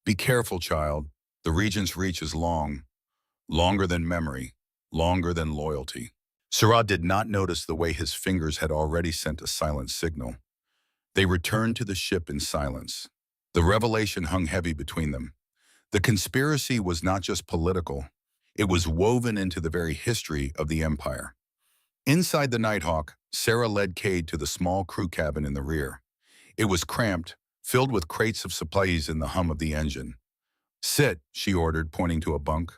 Be careful, child. The Regent's reach is long. Longer than memory. Longer than loyalty. Sarah did not notice the way his fingers had already sent a silent signal. They returned to the ship in silence. The revelation hung heavy between them. The conspiracy was not just political. It was woven into the very history of the Empire. Inside the Nighthawk, Sarah led Cade to the small crew cabin in the rear. It was cramped, filled with crates of supplies and the hum of the engine. Sit, she ordered, pointing to a bunk.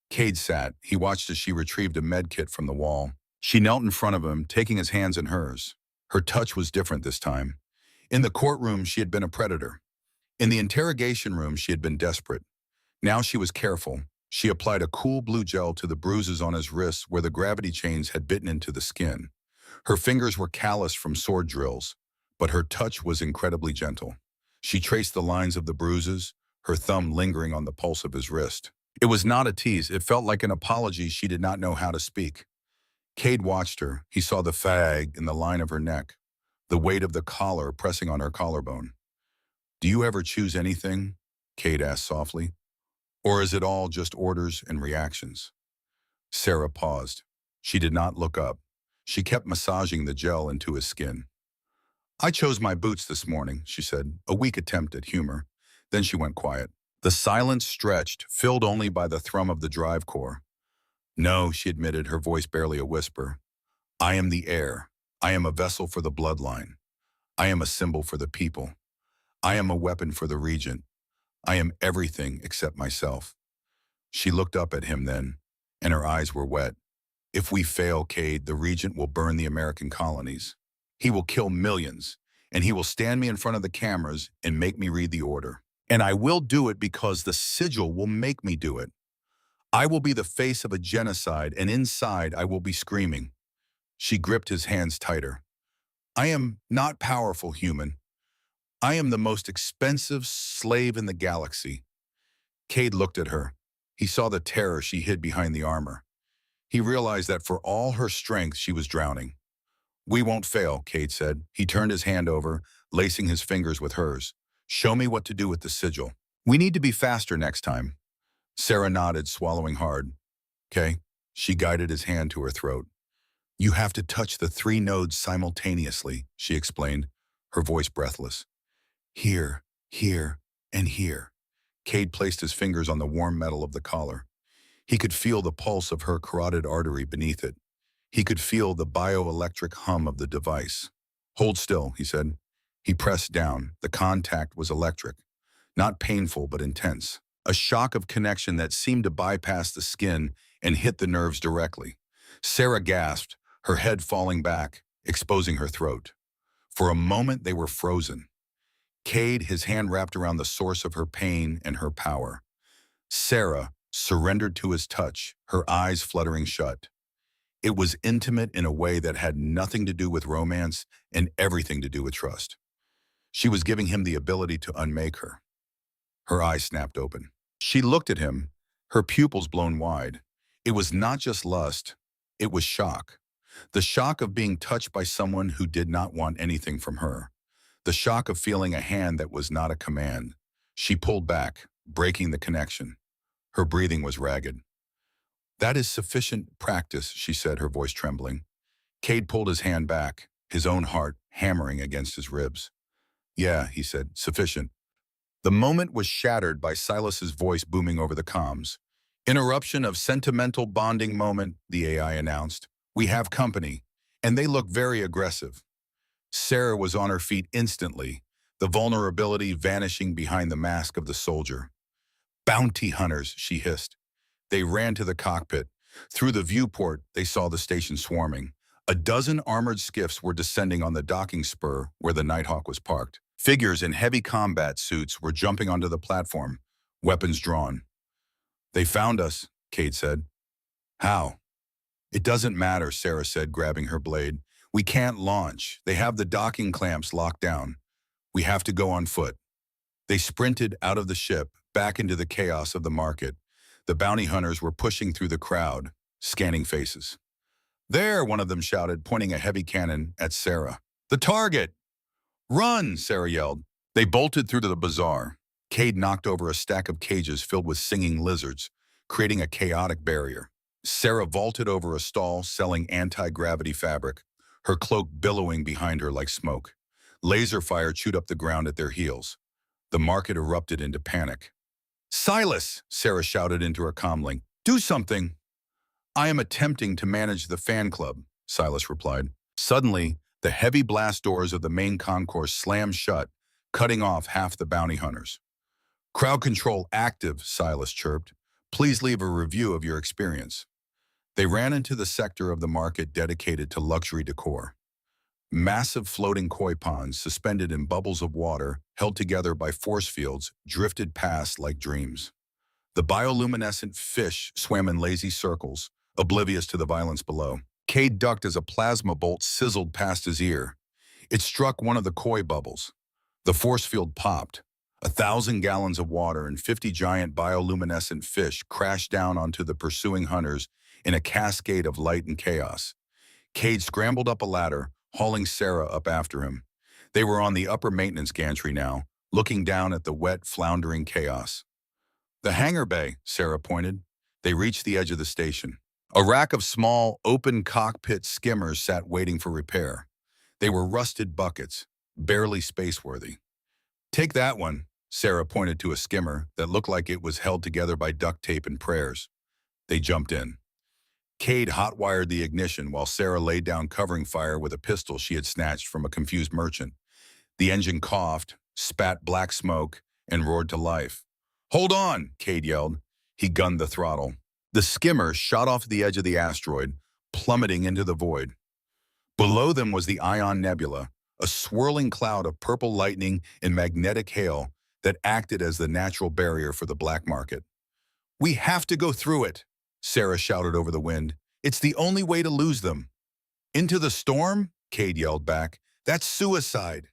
Cade sat. He watched as she retrieved a med kit from the wall. She knelt in front of him, taking his hands in hers. Her touch was different this time. In the courtroom, she had been a predator. In the interrogation room, she had been desperate. Now she was careful. She applied a cool blue gel to the bruises on his wrists where the gravity chains had bitten into the skin. Her fingers were calloused from sword drills, but her touch was incredibly gentle. She traced the lines of the bruises, her thumb lingering on the pulse of his wrist. It was not a tease. It felt like an apology she did not know how to speak. Cade watched her. He saw the fag in the line of her neck, the weight of the collar pressing on her collarbone. Do you ever choose anything? Cade asked softly. Or is it all just orders and reactions? Sarah paused. She did not look up. She kept massaging the gel into his skin. I chose my boots this morning, she said, a weak attempt at humor. Then she went quiet. The silence stretched, filled only by the thrum of the drive core. No, she admitted, her voice barely a whisper. I am the heir. I am a vessel for the bloodline. I am a symbol for the people. I am a weapon for the Regent. I am everything except myself. She looked up at him then, and her eyes were wet. If we fail, Cade, the Regent will burn the American colonies. He will kill millions, and he will stand me in front of the cameras and make me read the order. And I will do it because the sigil will make me do it. I will be the face of a genocide, and inside I will be screaming. She gripped his hands tighter. I am not powerful, human. I am the most expensive slave in the galaxy. Cade looked at her. He saw the terror she hid behind the armor. He realized that for all her strength, she was drowning. We won't fail, Cade said. He turned his hand over, lacing his fingers with hers. Show me what to do with the sigil. We need to be faster next time. Sarah nodded, swallowing hard. Okay, She guided his hand to her throat. You have to touch the three nodes simultaneously, she explained, her voice breathless. Here, here, and here. Cade placed his fingers on the warm metal of the collar. He could feel the pulse of her carotid artery beneath it. He could feel the bioelectric hum of the device. Hold still, he said. He pressed down. The contact was electric. Not painful, but intense. A shock of connection that seemed to bypass the skin and hit the nerves directly. Sarah gasped, her head falling back, exposing her throat. For a moment, they were frozen. Cade, his hand wrapped around the source of her pain and her power. Sarah surrendered to his touch, her eyes fluttering shut. It was intimate in a way that had nothing to do with romance and everything to do with trust. She was giving him the ability to unmake her. Her eyes snapped open. She looked at him, her pupils blown wide. It was not just lust, it was shock. The shock of being touched by someone who did not want anything from her. The shock of feeling a hand that was not a command. She pulled back, breaking the connection. Her breathing was ragged. That is sufficient practice, she said, her voice trembling. Cade pulled his hand back, his own heart hammering against his ribs. Yeah, he said, sufficient. The moment was shattered by Silas's voice booming over the comms. Interruption of sentimental bonding moment, the AI announced. We have company, and they look very aggressive. Sarah was on her feet instantly, the vulnerability vanishing behind the mask of the soldier. Bounty hunters, she hissed. They ran to the cockpit. Through the viewport, they saw the station swarming. A dozen armored skiffs were descending on the docking spur where the Nighthawk was parked. Figures in heavy combat suits were jumping onto the platform, weapons drawn. They found us, Cade said. How? It doesn't matter, Sarah said, grabbing her blade. We can't launch. They have the docking clamps locked down. We have to go on foot. They sprinted out of the ship, back into the chaos of the market. The bounty hunters were pushing through the crowd, scanning faces. There, one of them shouted, pointing a heavy cannon at Sarah. The target! Run, Sarah yelled. They bolted through to the bazaar. Cade knocked over a stack of cages filled with singing lizards, creating a chaotic barrier. Sarah vaulted over a stall selling anti-gravity fabric, her cloak billowing behind her like smoke. Laser fire chewed up the ground at their heels. The market erupted into panic. Silas, Sarah shouted into her comlink. Do something. I am attempting to manage the fan club, Silas replied. Suddenly, the heavy blast doors of the main concourse slammed shut, cutting off half the bounty hunters. Crowd control active, Silas chirped. Please leave a review of your experience. They ran into the sector of the market dedicated to luxury decor. Massive floating koi ponds suspended in bubbles of water, held together by force fields, drifted past like dreams. The bioluminescent fish swam in lazy circles, oblivious to the violence below. Cade ducked as a plasma bolt sizzled past his ear. It struck one of the koi bubbles. The force field popped. 1,000 gallons of water and 50 giant bioluminescent fish crashed down onto the pursuing hunters in a cascade of light and chaos. Cade scrambled up a ladder, hauling Sarah up after him. They were on the upper maintenance gantry now, looking down at the wet, floundering chaos. The hangar bay, Sarah pointed. They reached the edge of the station. A rack of small, open cockpit skimmers sat waiting for repair. They were rusted buckets, barely space-worthy. Take that one, Sarah pointed to a skimmer that looked like it was held together by duct tape and prayers. They jumped in. Cade hot-wired the ignition while Sarah laid down covering fire with a pistol she had snatched from a confused merchant. The engine coughed, spat black smoke, and roared to life. Hold on, Cade yelled. He gunned the throttle. The skimmer shot off the edge of the asteroid, plummeting into the void. Below them was the Ion Nebula, a swirling cloud of purple lightning and magnetic hail that acted as the natural barrier for the black market. We have to go through it, Sarah shouted over the wind. It's the only way to lose them. Into the storm? Cade yelled back. That's suicide.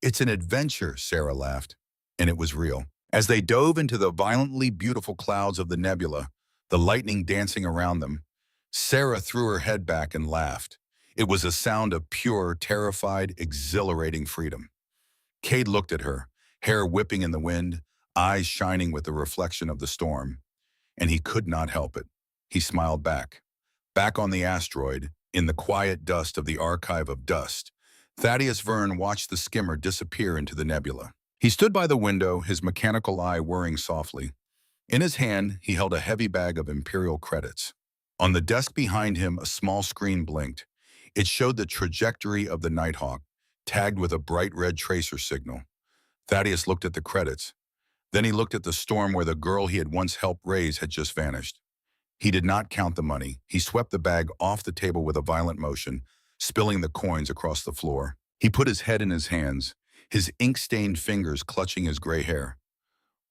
It's an adventure, Sarah laughed. And it was real. As they dove into the violently beautiful clouds of the nebula, the lightning dancing around them, Sarah threw her head back and laughed. It was a sound of pure, terrified, exhilarating freedom. Cade looked at her, hair whipping in the wind, eyes shining with the reflection of the storm. And he could not help it. He smiled back. Back on the asteroid, in the quiet dust of the Archive of Dust, Thaddeus Verne watched the skimmer disappear into the nebula. He stood by the window, his mechanical eye whirring softly. In his hand, he held a heavy bag of Imperial credits. On the desk behind him, a small screen blinked. It showed the trajectory of the Nighthawk, tagged with a bright red tracer signal. Thaddeus looked at the credits. Then he looked at the storm where the girl he had once helped raise had just vanished. He did not count the money. He swept the bag off the table with a violent motion, spilling the coins across the floor. He put his head in his hands, his ink-stained fingers clutching his gray hair.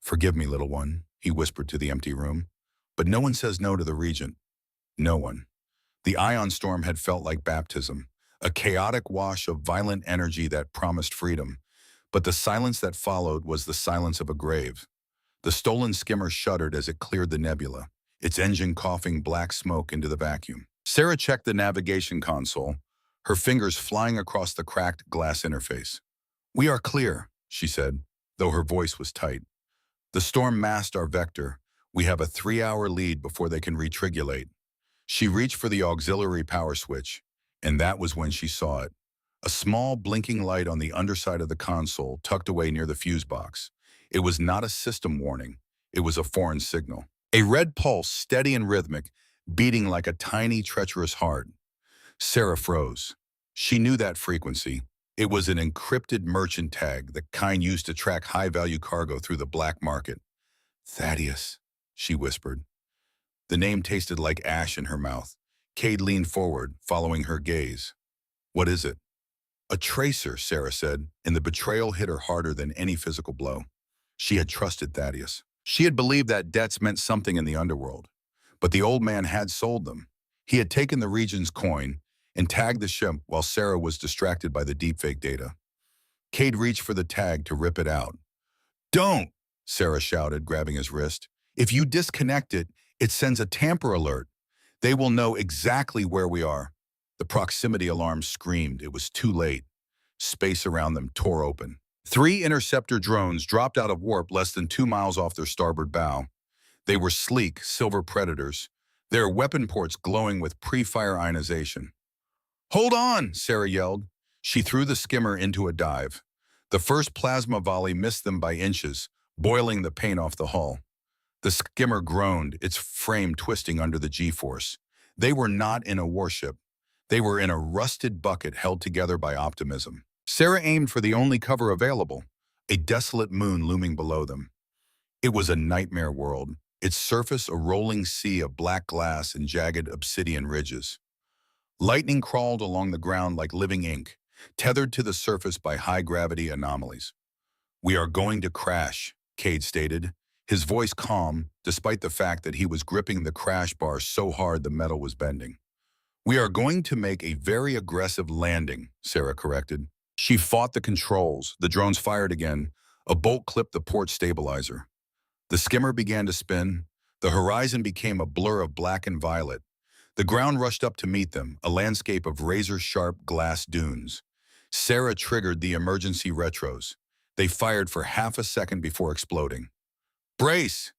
"Forgive me, little one," he whispered to the empty room. But no one says no to the regent. No one. The ion storm had felt like baptism, a chaotic wash of violent energy that promised freedom. But the silence that followed was the silence of a grave. The stolen skimmer shuddered as it cleared the nebula, its engine coughing black smoke into the vacuum. Sarah checked the navigation console, her fingers flying across the cracked glass interface. "We are clear," she said, though her voice was tight. "The storm masked our vector. We have a 3-hour lead before they can retrigulate." She reached for the auxiliary power switch, and that was when she saw it. A small blinking light on the underside of the console tucked away near the fuse box. It was not a system warning. It was a foreign signal. A red pulse, steady and rhythmic, beating like a tiny, treacherous heart. Sarah froze. She knew that frequency. It was an encrypted merchant tag, the kind used to track high-value cargo through the black market. "Thaddeus," she whispered. The name tasted like ash in her mouth. Cade leaned forward, following her gaze. "What is it?" "A tracer," Sarah said, and the betrayal hit her harder than any physical blow. She had trusted Thaddeus. She had believed that debts meant something in the underworld. But the old man had sold them. He had taken the Regent's coin and tagged the ship while Sarah was distracted by the deepfake data. Cade reached for the tag to rip it out. "Don't!" Sarah shouted, grabbing his wrist. "If you disconnect it, it sends a tamper alert. They will know exactly where we are." The proximity alarm screamed. It was too late. Space around them tore open. 3 interceptor drones dropped out of warp less than 2 miles off their starboard bow. They were sleek, silver predators, their weapon ports glowing with pre-fire ionization. "Hold on!" Sarah yelled. She threw the skimmer into a dive. The first plasma volley missed them by inches, boiling the paint off the hull. The skimmer groaned, its frame twisting under the G-force. They were not in a warship. They were in a rusted bucket held together by optimism. Sarah aimed for the only cover available, a desolate moon looming below them. It was a nightmare world, its surface a rolling sea of black glass and jagged obsidian ridges. Lightning crawled along the ground like living ink, tethered to the surface by high-gravity anomalies. "We are going to crash," Cade stated, his voice calm despite the fact that he was gripping the crash bar so hard the metal was bending. "We are going to make a very aggressive landing," Sarah corrected. She fought the controls. The drones fired again. A bolt clipped the port stabilizer. The skimmer began to spin. The horizon became a blur of black and violet. The ground rushed up to meet them, a landscape of razor-sharp glass dunes. Sarah triggered the emergency retros. They fired for half a second before exploding. "Brace!"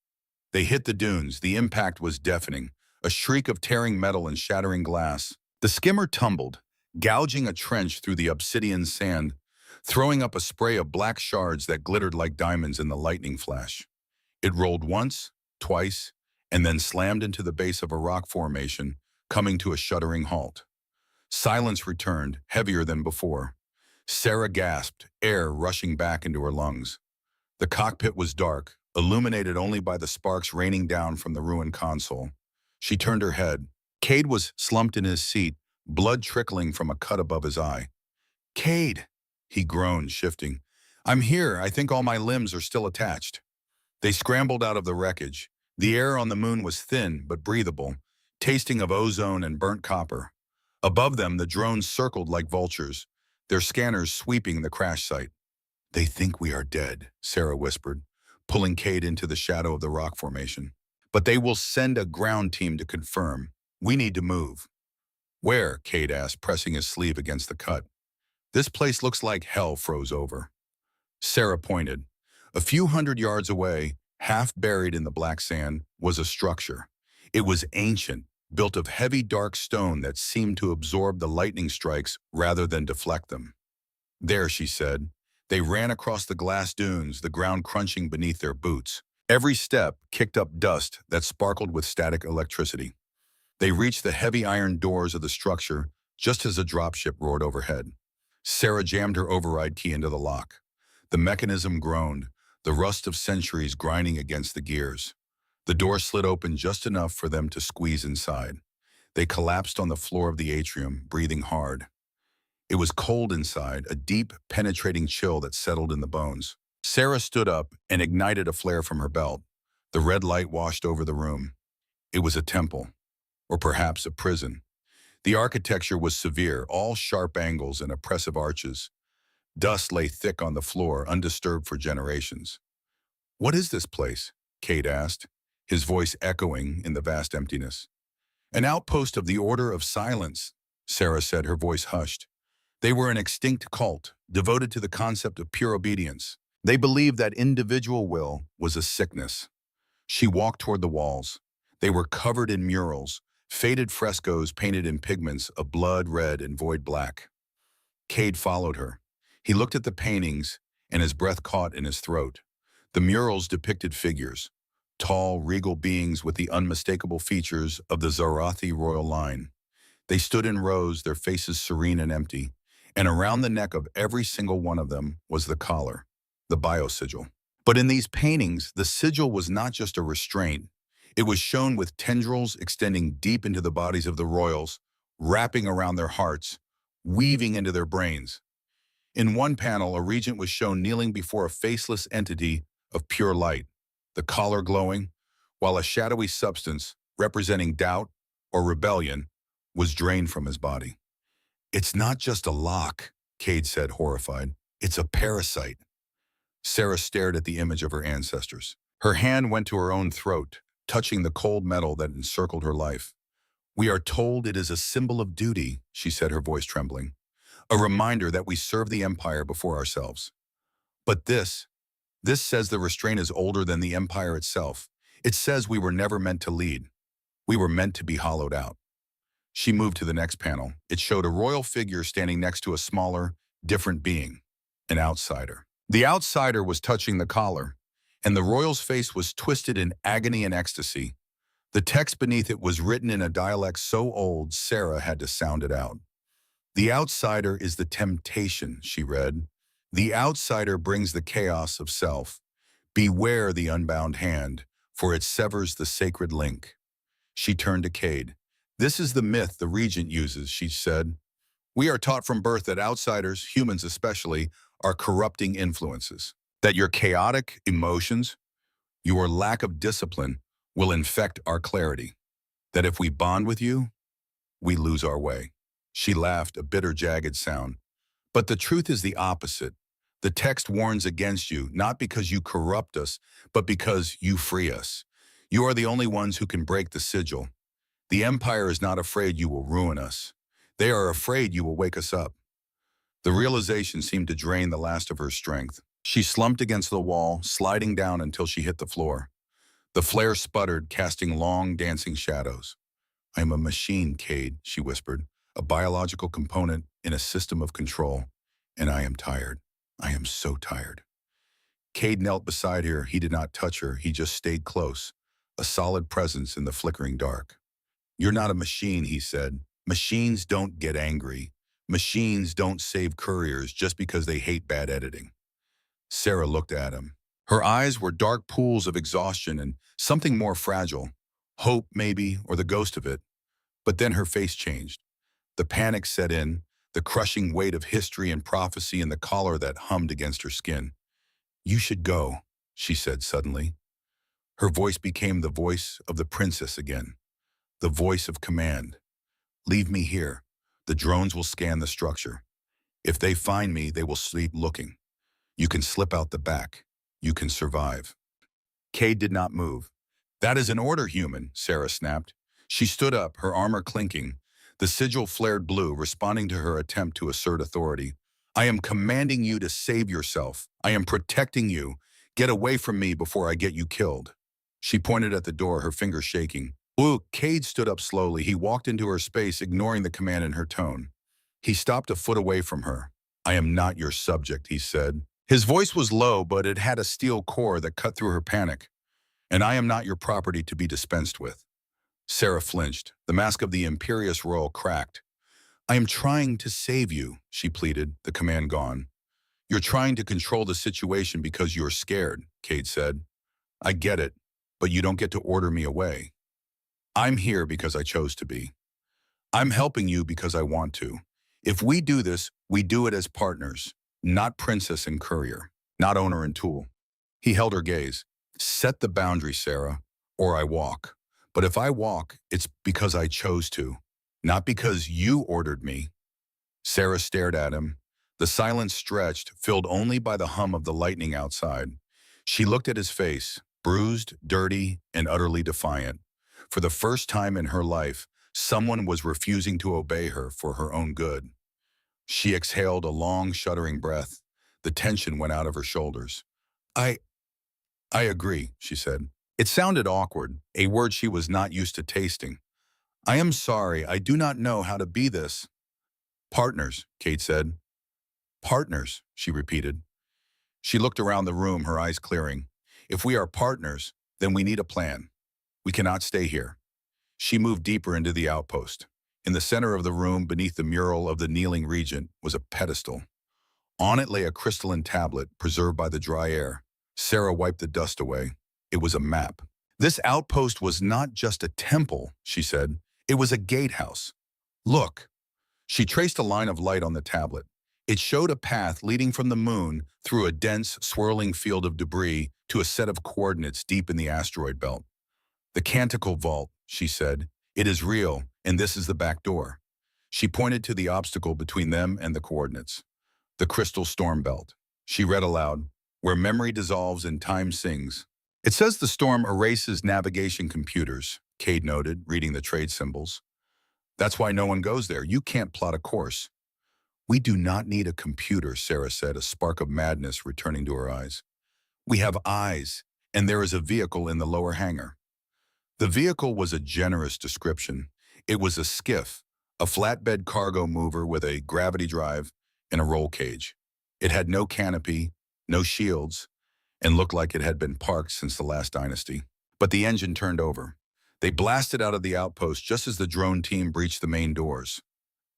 They hit the dunes. The impact was deafening, a shriek of tearing metal and shattering glass. The skimmer tumbled, gouging a trench through the obsidian sand, throwing up a spray of black shards that glittered like diamonds in the lightning flash. It rolled once, twice, and then slammed into the base of a rock formation, coming to a shuddering halt. Silence returned, heavier than before. Sarah gasped, air rushing back into her lungs. The cockpit was dark, illuminated only by the sparks raining down from the ruined console. She turned her head. Cade was slumped in his seat, blood trickling from a cut above his eye. "Cade!" he groaned, shifting. "I'm here. I think all my limbs are still attached." They scrambled out of the wreckage. The air on the moon was thin but breathable, tasting of ozone and burnt copper. Above them, the drones circled like vultures, their scanners sweeping the crash site. "They think we are dead," Sarah whispered, pulling Cade into the shadow of the rock formation. "But they will send a ground team to confirm. We need to move." "Where?" Cade asked, pressing his sleeve against the cut. "This place looks like hell froze over." Sarah pointed. A few hundred yards away, half buried in the black sand, was a structure. It was ancient, built of heavy dark stone that seemed to absorb the lightning strikes rather than deflect them. There, she said. They ran across the glass dunes, the ground crunching beneath their boots. Every step kicked up dust that sparkled with static electricity. They reached the heavy iron doors of the structure just as a dropship roared overhead. Sarah jammed her override key into the lock. The mechanism groaned, the rust of centuries grinding against the gears. The door slid open just enough for them to squeeze inside. They collapsed on the floor of the atrium, breathing hard. It was cold inside, a deep, penetrating chill that settled in the bones. Sarah stood up and ignited a flare from her belt. The red light washed over the room. It was a temple, or perhaps a prison. The architecture was severe, all sharp angles and oppressive arches. Dust lay thick on the floor, undisturbed for generations. "What is this place?" Cade asked, his voice echoing in the vast emptiness. "An outpost of the Order of Silence," Sarah said, her voice hushed. They were an extinct cult, devoted to the concept of pure obedience. They believed that individual will was a sickness. She walked toward the walls. They were covered in murals, faded frescoes painted in pigments of blood red and void black. Cade followed her. He looked at the paintings, and his breath caught in his throat. The murals depicted figures, tall, regal beings with the unmistakable features of the Zarathi royal line. They stood in rows, their faces serene and empty, and around the neck of every single one of them was the collar, the biosigil. But in these paintings, the sigil was not just a restraint. It was shown with tendrils extending deep into the bodies of the royals, wrapping around their hearts, weaving into their brains. In one panel, a regent was shown kneeling before a faceless entity of pure light, the collar glowing, while a shadowy substance, representing doubt or rebellion, was drained from his body. "It's not just a lock," Cade said, horrified. "It's a parasite." Sarah stared at the image of her ancestors. Her hand went to her own throat, touching the cold metal that encircled her life. "We are told it is a symbol of duty," she said, her voice trembling. "A reminder that we serve the Empire before ourselves. But this says the restraint is older than the Empire itself. It says we were never meant to lead. We were meant to be hollowed out." She moved to the next panel. It showed a royal figure standing next to a smaller, different being, an outsider. The outsider was touching the collar, and the royal's face was twisted in agony and ecstasy. The text beneath it was written in a dialect so old, Sarah had to sound it out. "The outsider is the temptation," she read. "The outsider brings the chaos of self. Beware the unbound hand, for it severs the sacred link." She turned to Cade. "This is the myth the regent uses," she said. "We are taught from birth that outsiders, humans especially, are corrupting influences. That your chaotic emotions, your lack of discipline, will infect our clarity. That if we bond with you, we lose our way." She laughed, a bitter, jagged sound. "But the truth is the opposite. The text warns against you, not because you corrupt us, but because you free us. You are the only ones who can break the sigil. The Empire is not afraid you will ruin us. They are afraid you will wake us up." The realization seemed to drain the last of her strength. She slumped against the wall, sliding down until she hit the floor. The flare sputtered, casting long, dancing shadows. "I am a machine, Cade," she whispered, "a biological component in a system of control. And I am tired. I am so tired." Cade knelt beside her. He did not touch her. He just stayed close, a solid presence in the flickering dark. "You're not a machine," he said. "Machines don't get angry. Machines don't save couriers just because they hate bad editing." Sarah looked at him. Her eyes were dark pools of exhaustion and something more fragile. Hope, maybe, or the ghost of it. But then her face changed. The panic set in, the crushing weight of history and prophecy in the collar that hummed against her skin. "You should go," she said suddenly. Her voice became the voice of the princess again, the voice of command. "Leave me here. The drones will scan the structure. If they find me, they will sleep looking. You can slip out the back. You can survive." Cade did not move. "That is an order, human," Sarah snapped. She stood up, her armor clinking. The sigil flared blue, responding to her attempt to assert authority. "I am commanding you to save yourself. I am protecting you. Get away from me before I get you killed." She pointed at the door, her fingers shaking. Ooh, Cade stood up slowly. He walked into her space, ignoring the command in her tone. He stopped a foot away from her. "I am not your subject," he said. His voice was low, but it had a steel core that cut through her panic. "And I am not your property to be dispensed with." Sarah flinched. The mask of the imperious royal cracked. "I am trying to save you," she pleaded, the command gone. "You're trying to control the situation because you're scared," Cade said. "I get it, but you don't get to order me away. I'm here because I chose to be. I'm helping you because I want to. If we do this, we do it as partners, not princess and courier, not owner and tool." He held her gaze. "Set the boundary, Sarah, or I walk. But if I walk, it's because I chose to, not because you ordered me." Sarah stared at him. The silence stretched, filled only by the hum of the lightning outside. She looked at his face, bruised, dirty, and utterly defiant. For the first time in her life, someone was refusing to obey her for her own good. She exhaled a long, shuddering breath. The tension went out of her shoulders. I, I agree," she said. It sounded awkward, a word she was not used to tasting. "I am sorry, I do not know how to be this." "Partners," Kate said. "Partners," she repeated. She looked around the room, her eyes clearing. "If we are partners, then we need a plan. We cannot stay here." She moved deeper into the outpost. In the center of the room, beneath the mural of the kneeling regent, was a pedestal. On it lay a crystalline tablet, preserved by the dry air. Sarah wiped the dust away. It was a map. "This outpost was not just a temple," she said. "It was a gatehouse. Look." She traced a line of light on the tablet. It showed a path leading from the moon through a dense, swirling field of debris to a set of coordinates deep in the asteroid belt. "The Canticle Vault," she said. "It is real, and this is the back door." She pointed to the obstacle between them and the coordinates. "The Crystal Storm Belt." She read aloud, "Where memory dissolves and time sings." "It says the storm erases navigation computers," Cade noted, reading the trade symbols. "That's why no one goes there. You can't plot a course." "We do not need a computer," Sarah said, a spark of madness returning to her eyes. "We have eyes, and there is a vehicle in the lower hangar." The vehicle was a generous description. It was a skiff, a flatbed cargo mover with a gravity drive and a roll cage. It had no canopy, no shields, and looked like it had been parked since the last dynasty. But the engine turned over. They blasted out of the outpost just as the drone team breached the main doors.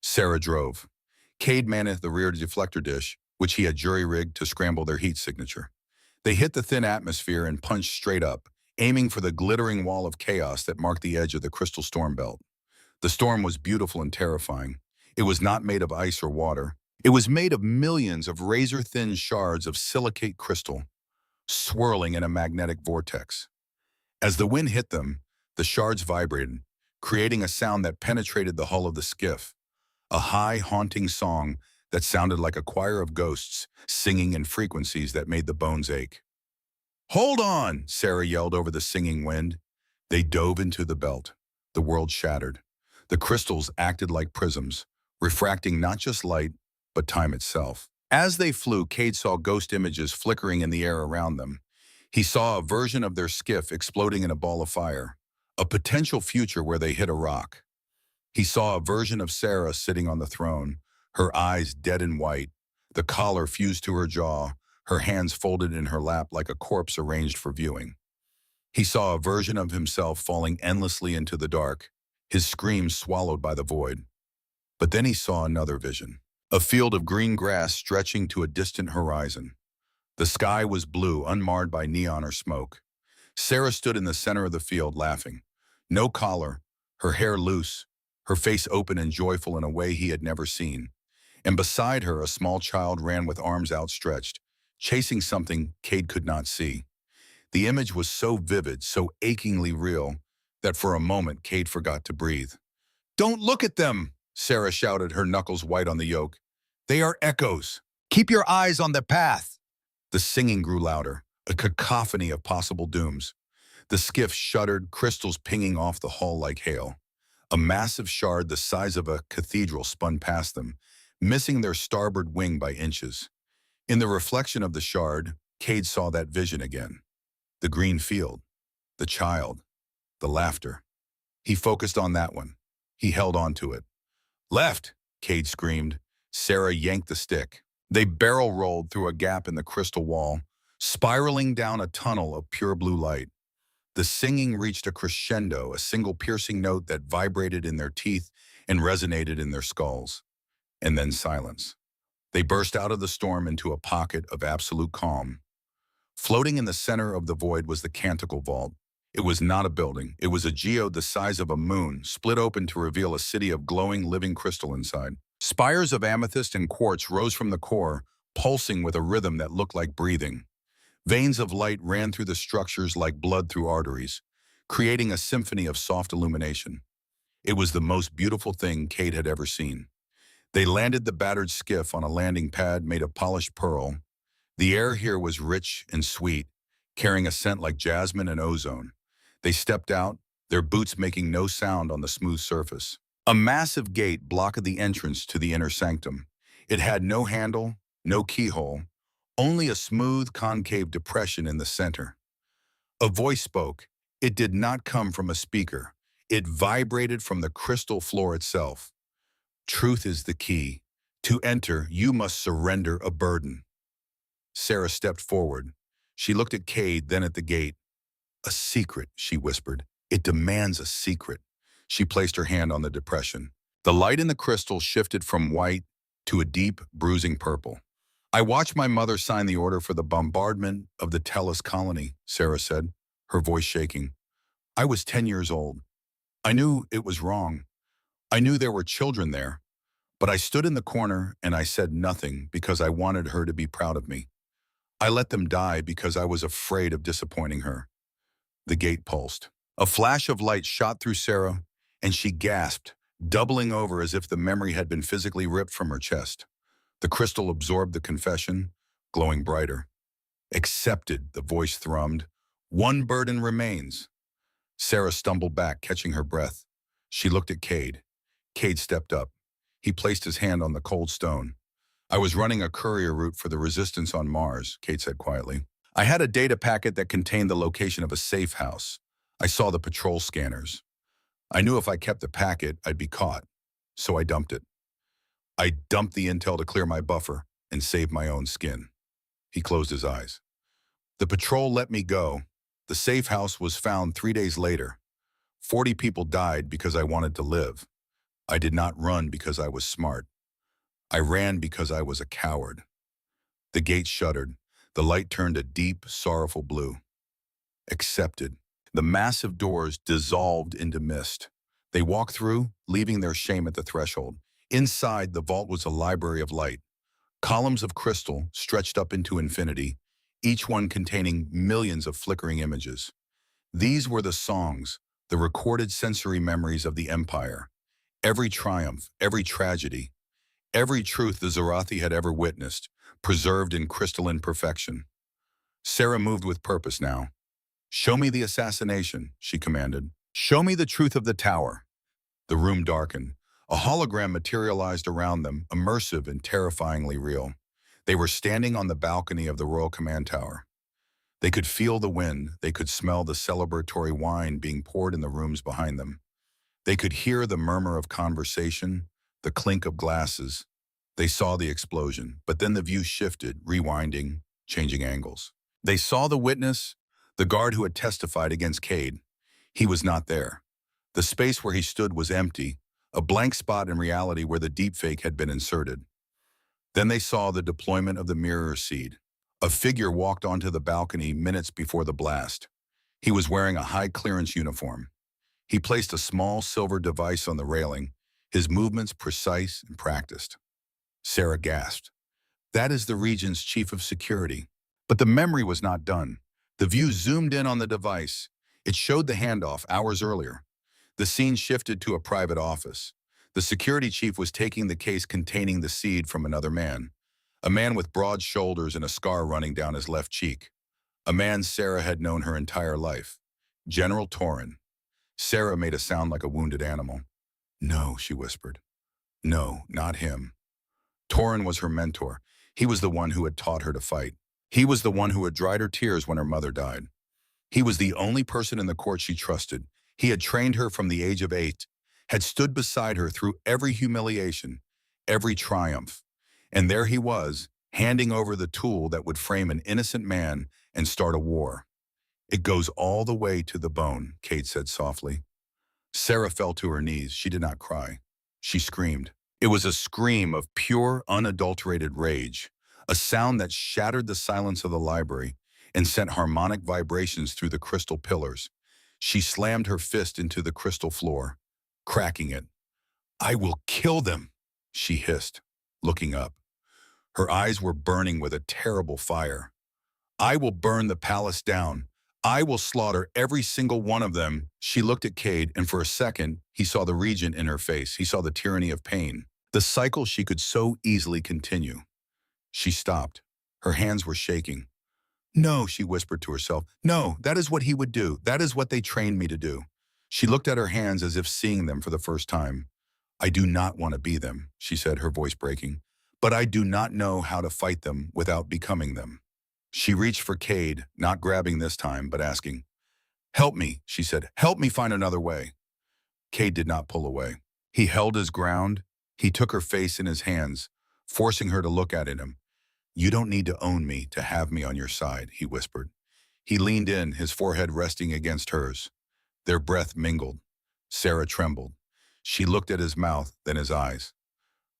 Sarah drove. Cade managed the rear deflector dish, which he had jury-rigged to scramble their heat signature. They hit the thin atmosphere and punched straight up, aiming for the glittering wall of chaos that marked the edge of the crystal storm belt. The storm was beautiful and terrifying. It was not made of ice or water. It was made of millions of razor-thin shards of silicate crystal, swirling in a magnetic vortex. As the wind hit them, the shards vibrated, creating a sound that penetrated the hull of the skiff, a high, haunting song that sounded like a choir of ghosts singing in frequencies that made the bones ache. "Hold on!" Sarah yelled over the singing wind. They dove into the belt. The world shattered. The crystals acted like prisms, refracting not just light, but time itself. As they flew, Cade saw ghost images flickering in the air around them. He saw a version of their skiff exploding in a ball of fire, a potential future where they hit a rock. He saw a version of Sarah sitting on the throne, her eyes dead and white, the collar fused to her jaw, her hands folded in her lap like a corpse arranged for viewing. He saw a version of himself falling endlessly into the dark, his screams swallowed by the void. But then he saw another vision, a field of green grass stretching to a distant horizon. The sky was blue, unmarred by neon or smoke. Sarah stood in the center of the field, laughing. No collar, her hair loose, her face open and joyful in a way he had never seen. And beside her, a small child ran with arms outstretched, chasing something Cade could not see. The image was so vivid, so achingly real, that for a moment Cade forgot to breathe. "Don't look at them!" Sarah shouted, her knuckles white on the yoke. "They are echoes. Keep your eyes on the path." The singing grew louder, a cacophony of possible dooms. The skiff shuddered, crystals pinging off the hull like hail. A massive shard the size of a cathedral spun past them, missing their starboard wing by inches. In the reflection of the shard, Cade saw that vision again. The green field, the child, the laughter. He focused on that one. He held on to it. Left, Cade screamed. Sarah yanked the stick. They barrel rolled through a gap in the crystal wall, spiraling down a tunnel of pure blue light. The singing reached a crescendo, a single piercing note that vibrated in their teeth and resonated in their skulls. And then silence. They burst out of the storm into a pocket of absolute calm. Floating in the center of the void was the Canticle Vault. It was not a building. It was a geode the size of a moon, split open to reveal a city of glowing living crystal inside. Spires of amethyst and quartz rose from the core, pulsing with a rhythm that looked like breathing. Veins of light ran through the structures like blood through arteries, creating a symphony of soft illumination. It was the most beautiful thing Cade had ever seen. They landed the battered skiff on a landing pad made of polished pearl. The air here was rich and sweet, carrying a scent like jasmine and ozone. They stepped out, their boots making no sound on the smooth surface. A massive gate blocked the entrance to the inner sanctum. It had no handle, no keyhole, only a smooth, concave depression in the center. A voice spoke. It did not come from a speaker. It vibrated from the crystal floor itself. Truth is the key. To enter, you must surrender a burden. Sarah stepped forward. She looked at Cade, then at the gate. A secret, she whispered. It demands a secret. She placed her hand on the depression. The light in the crystal shifted from white to a deep, bruising purple. I watched my mother sign the order for the bombardment of the Tellus colony, Sarah said, her voice shaking. I was 10 years old. I knew it was wrong. I knew there were children there, but I stood in the corner and I said nothing because I wanted her to be proud of me. I let them die because I was afraid of disappointing her. The gate pulsed. A flash of light shot through Sarah, and she gasped, doubling over as if the memory had been physically ripped from her chest. The crystal absorbed the confession, glowing brighter. Accepted, the voice thrummed. One burden remains. Sarah stumbled back, catching her breath. She looked at Cade. Cade stepped up. He placed his hand on the cold stone. I was running a courier route for the resistance on Mars, Cade said quietly. I had a data packet that contained the location of a safe house. I saw the patrol scanners. I knew if I kept the packet, I'd be caught. So I dumped it. I dumped the intel to clear my buffer and save my own skin. He closed his eyes. The patrol let me go. The safe house was found 3 days later. 40 people died because I wanted to live. I did not run because I was smart. I ran because I was a coward. The gate shuddered. The light turned a deep, sorrowful blue. Accepted. The massive doors dissolved into mist. They walked through, leaving their shame at the threshold. Inside, the vault was a library of light. Columns of crystal stretched up into infinity, each one containing millions of flickering images. These were the songs, the recorded sensory memories of the Empire. Every triumph, every tragedy, every truth the Zarathi had ever witnessed, preserved in crystalline perfection. Sarah moved with purpose now. Show me the assassination, she commanded. Show me the truth of the tower. The room darkened. A hologram materialized around them, immersive and terrifyingly real. They were standing on the balcony of the Royal Command Tower. They could feel the wind. They could smell the celebratory wine being poured in the rooms behind them. They could hear the murmur of conversation, the clink of glasses. They saw the explosion, but then the view shifted, rewinding, changing angles. They saw the witness, the guard who had testified against Cade. He was not there. The space where he stood was empty, a blank spot in reality where the deepfake had been inserted. Then they saw the deployment of the mirror seed. A figure walked onto the balcony minutes before the blast. He was wearing a high-clearance uniform. He placed a small silver device on the railing, his movements precise and practiced. Sarah gasped. That is the region's chief of security. But the memory was not done. The view zoomed in on the device. It showed the handoff hours earlier. The scene shifted to a private office. The security chief was taking the case containing the seed from another man, a man with broad shoulders and a scar running down his left cheek, a man Sarah had known her entire life, General Torin. Sarah made a sound like a wounded animal. No, she whispered. No, not him. Torin was her mentor. He was the one who had taught her to fight. He was the one who had dried her tears when her mother died. He was the only person in the court she trusted. He had trained her from the age of 8, had stood beside her through every humiliation, every triumph. And there he was, handing over the tool that would frame an innocent man and start a war. It goes all the way to the bone, Kate said softly. Sarah fell to her knees. She did not cry. She screamed. It was a scream of pure, unadulterated rage, a sound that shattered the silence of the library and sent harmonic vibrations through the crystal pillars. She slammed her fist into the crystal floor, cracking it. "I will kill them," she hissed, looking up. Her eyes were burning with a terrible fire. "I will burn the palace down. I will slaughter every single one of them." She looked at Cade, and for a second, he saw the regent in her face. He saw the tyranny of pain, the cycle she could so easily continue. She stopped. Her hands were shaking. "No," she whispered to herself. "No, that is what he would do. That is what they trained me to do." She looked at her hands as if seeing them for the first time. "I do not want to be them," she said, her voice breaking. "But I do not know how to fight them without becoming them." She reached for Cade, not grabbing this time, but asking. "Help me," she said. "Help me find another way." Cade did not pull away. He held his ground. He took her face in his hands, forcing her to look at him. "You don't need to own me to have me on your side," he whispered. He leaned in, his forehead resting against hers. Their breath mingled. Sarah trembled. She looked at his mouth, then his eyes.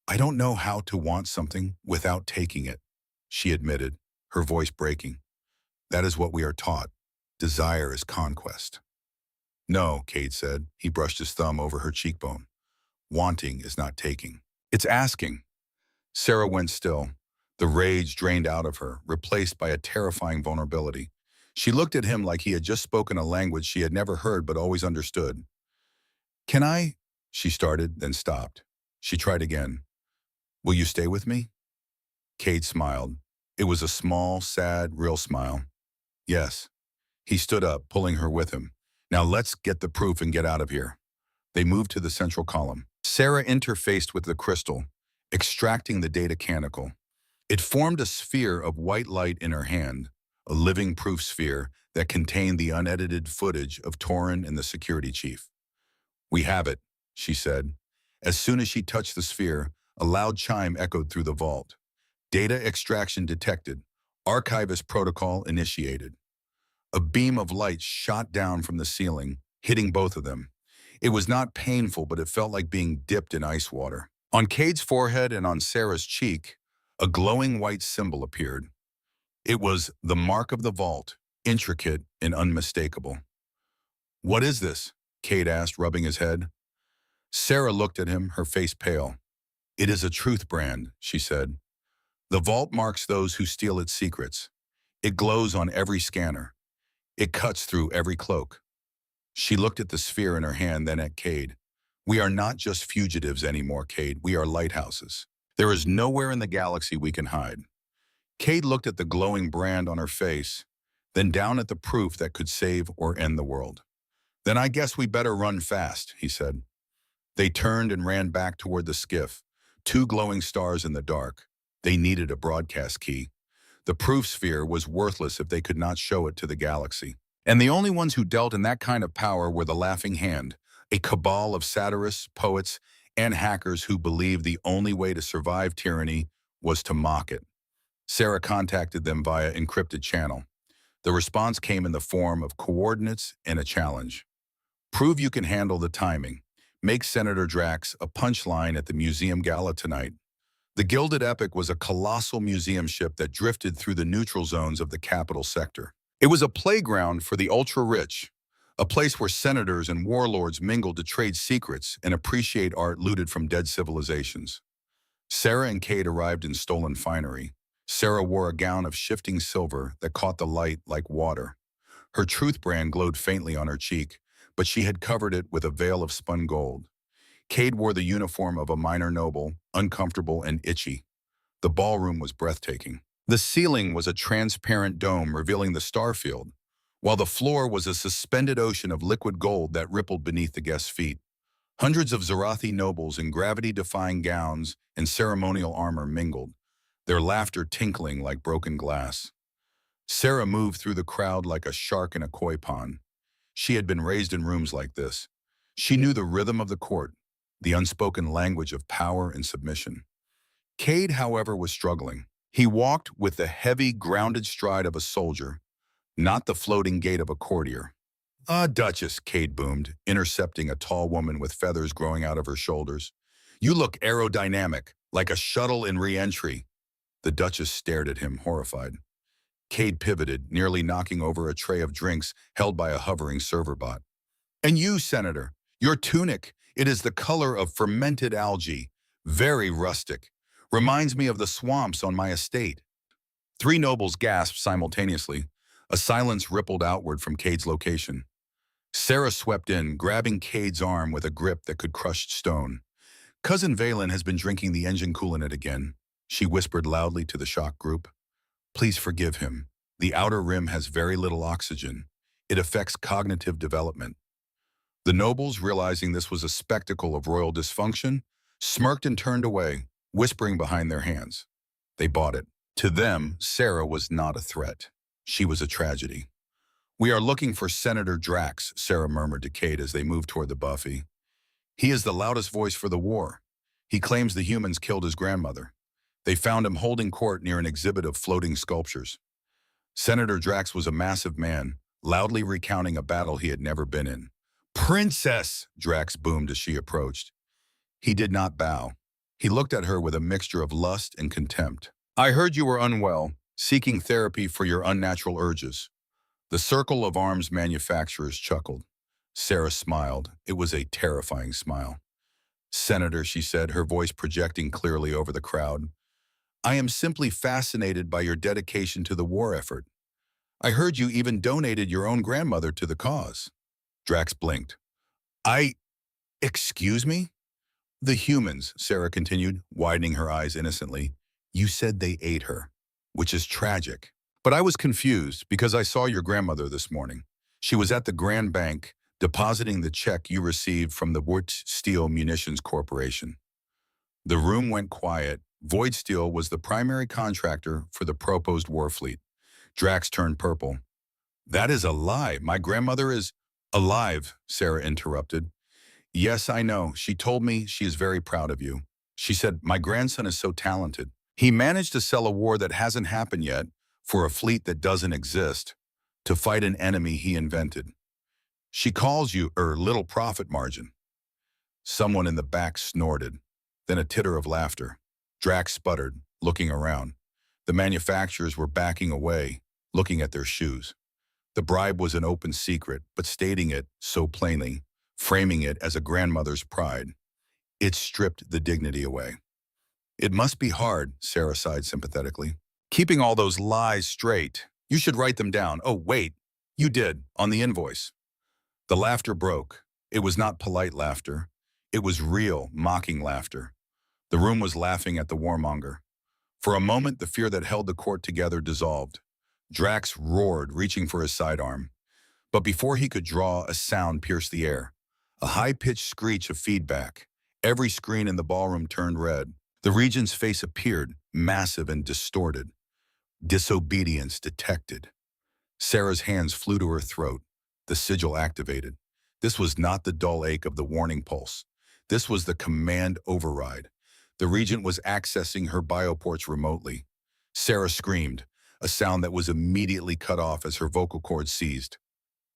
"I don't know how to want something without taking it," she admitted, her voice breaking. "That is what we are taught. Desire is conquest." "No," Cade said. He brushed his thumb over her cheekbone. "Wanting is not taking. It's asking." Sarah went still. The rage drained out of her, replaced by a terrifying vulnerability. She looked at him like he had just spoken a language she had never heard but always understood. "Can I?" she started, then stopped. She tried again. "Will you stay with me?" Cade smiled. It was a small, sad, real smile. "Yes." He stood up, pulling her with him. "Now let's get the proof and get out of here." They moved to the central column. Sarah interfaced with the crystal, extracting the data canonical. It formed a sphere of white light in her hand, a living proof sphere that contained the unedited footage of Torin and the security chief. "We have it," she said. As soon as she touched the sphere, a loud chime echoed through the vault. "Data extraction detected. Archivist protocol initiated." A beam of light shot down from the ceiling, hitting both of them. It was not painful, but it felt like being dipped in ice water. On Cade's forehead and on Sarah's cheek, a glowing white symbol appeared. It was the mark of the vault, intricate and unmistakable. "What is this?" Cade asked, rubbing his head. Sarah looked at him, her face pale. "It is a truth brand," she said. "The vault marks those who steal its secrets. It glows on every scanner. It cuts through every cloak." She looked at the sphere in her hand, then at Cade. "We are not just fugitives anymore, Cade. We are lighthouses. There is nowhere in the galaxy we can hide." Cade looked at the glowing brand on her face, then down at the proof that could save or end the world. "Then I guess we better run fast," he said. They turned and ran back toward the skiff, two glowing stars in the dark. They needed a broadcast key. The proof sphere was worthless if they could not show it to the galaxy. And the only ones who dealt in that kind of power were the Laughing Hand, a cabal of satirists, poets, and hackers who believed the only way to survive tyranny was to mock it. Sarah contacted them via encrypted channel. The response came in the form of coordinates and a challenge. "Prove you can handle the timing. Make Senator Drax a punchline at the museum gala tonight." The Gilded Epic was a colossal museum ship that drifted through the neutral zones of the capital sector. It was a playground for the ultra-rich, a place where senators and warlords mingled to trade secrets and appreciate art looted from dead civilizations. Sarah and Cade arrived in stolen finery. Sarah wore a gown of shifting silver that caught the light like water. Her truth brand glowed faintly on her cheek, but she had covered it with a veil of spun gold. Cade wore the uniform of a minor noble, uncomfortable and itchy. The ballroom was breathtaking. The ceiling was a transparent dome revealing the starfield, while the floor was a suspended ocean of liquid gold that rippled beneath the guests' feet. Hundreds of Zarathi nobles in gravity-defying gowns and ceremonial armor mingled, their laughter tinkling like broken glass. Sarah moved through the crowd like a shark in a koi pond. She had been raised in rooms like this. She knew the rhythm of the court, the unspoken language of power and submission. Cade, however, was struggling. He walked with the heavy, grounded stride of a soldier, not the floating gait of a courtier. "Ah, Duchess," Cade boomed, intercepting a tall woman with feathers growing out of her shoulders. "You look aerodynamic, like a shuttle in re-entry." The Duchess stared at him, horrified. Cade pivoted, nearly knocking over a tray of drinks held by a hovering server bot. "And you, Senator, your tunic, it is the color of fermented algae, very rustic. Reminds me of the swamps on my estate." Three nobles gasped simultaneously. A silence rippled outward from Cade's location. Sarah swept in, grabbing Cade's arm with a grip that could crush stone. "Cousin Valen has been drinking the engine coolant again," she whispered loudly to the shock group. "Please forgive him. The outer rim has very little oxygen. It affects cognitive development." The nobles, realizing this was a spectacle of royal dysfunction, smirked and turned away, whispering behind their hands. They bought it. To them, Sarah was not a threat. She was a tragedy. "We are looking for Senator Drax," Sarah murmured to Cade as they moved toward the Buffy. "He is the loudest voice for the war. He claims the humans killed his grandmother. They found him holding court near an exhibit of floating sculptures." Senator Drax was a massive man, loudly recounting a battle he had never been in. "Princess!" Drax boomed as she approached. He did not bow. He looked at her with a mixture of lust and contempt. "I heard you were unwell, seeking therapy for your unnatural urges." The circle of arms manufacturers chuckled. Sarah smiled. It was a terrifying smile. "Senator," she said, her voice projecting clearly over the crowd, "I am simply fascinated by your dedication to the war effort. I heard you even donated your own grandmother to the cause." Drax blinked. Excuse me?" "The humans," Sarah continued, widening her eyes innocently. "You said they ate her, which is tragic. But I was confused because I saw your grandmother this morning. She was at the Grand Bank depositing the check you received from the Void Steel Munitions Corporation." The room went quiet. Void Steel was the primary contractor for the proposed war fleet. Drax turned purple. "That is a lie. My grandmother is—" "Alive," Sarah interrupted. "Yes, I know. She told me she is very proud of you. She said, my grandson is so talented. He managed to sell a war that hasn't happened yet for a fleet that doesn't exist, to fight an enemy he invented. She calls you little profit margin." Someone in the back snorted, then a titter of laughter. Drax sputtered, looking around. The manufacturers were backing away, looking at their shoes. The bribe was an open secret, but stating it so plainly, framing it as a grandmother's pride, it stripped the dignity away. "It must be hard," Sarah sighed sympathetically. "Keeping all those lies straight. You should write them down. Oh, wait. You did, on the invoice." The laughter broke. It was not polite laughter. It was real, mocking laughter. The room was laughing at the warmonger. For a moment, the fear that held the court together dissolved. Drax roared, reaching for his sidearm. But before he could draw, a sound pierced the air. A high-pitched screech of feedback. Every screen in the ballroom turned red. The regent's face appeared, massive and distorted. "Disobedience detected." Sarah's hands flew to her throat. The sigil activated. This was not the dull ache of the warning pulse. This was the command override. The regent was accessing her bioports remotely. Sarah screamed, a sound that was immediately cut off as her vocal cords seized.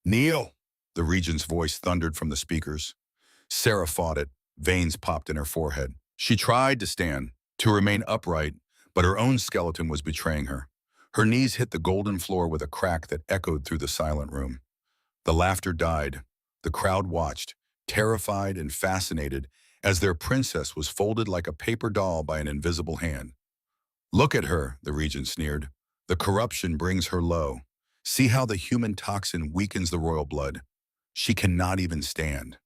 "Kneel!" The regent's voice thundered from the speakers. Sarah fought it. Veins popped in her forehead. She tried to stand, to remain upright, but her own skeleton was betraying her. Her knees hit the golden floor with a crack that echoed through the silent room. The laughter died. The crowd watched, terrified and fascinated, as their princess was folded like a paper doll by an invisible hand. "Look at her," the regent sneered. "The corruption brings her low. See how the human toxin weakens the royal blood. She cannot even stand."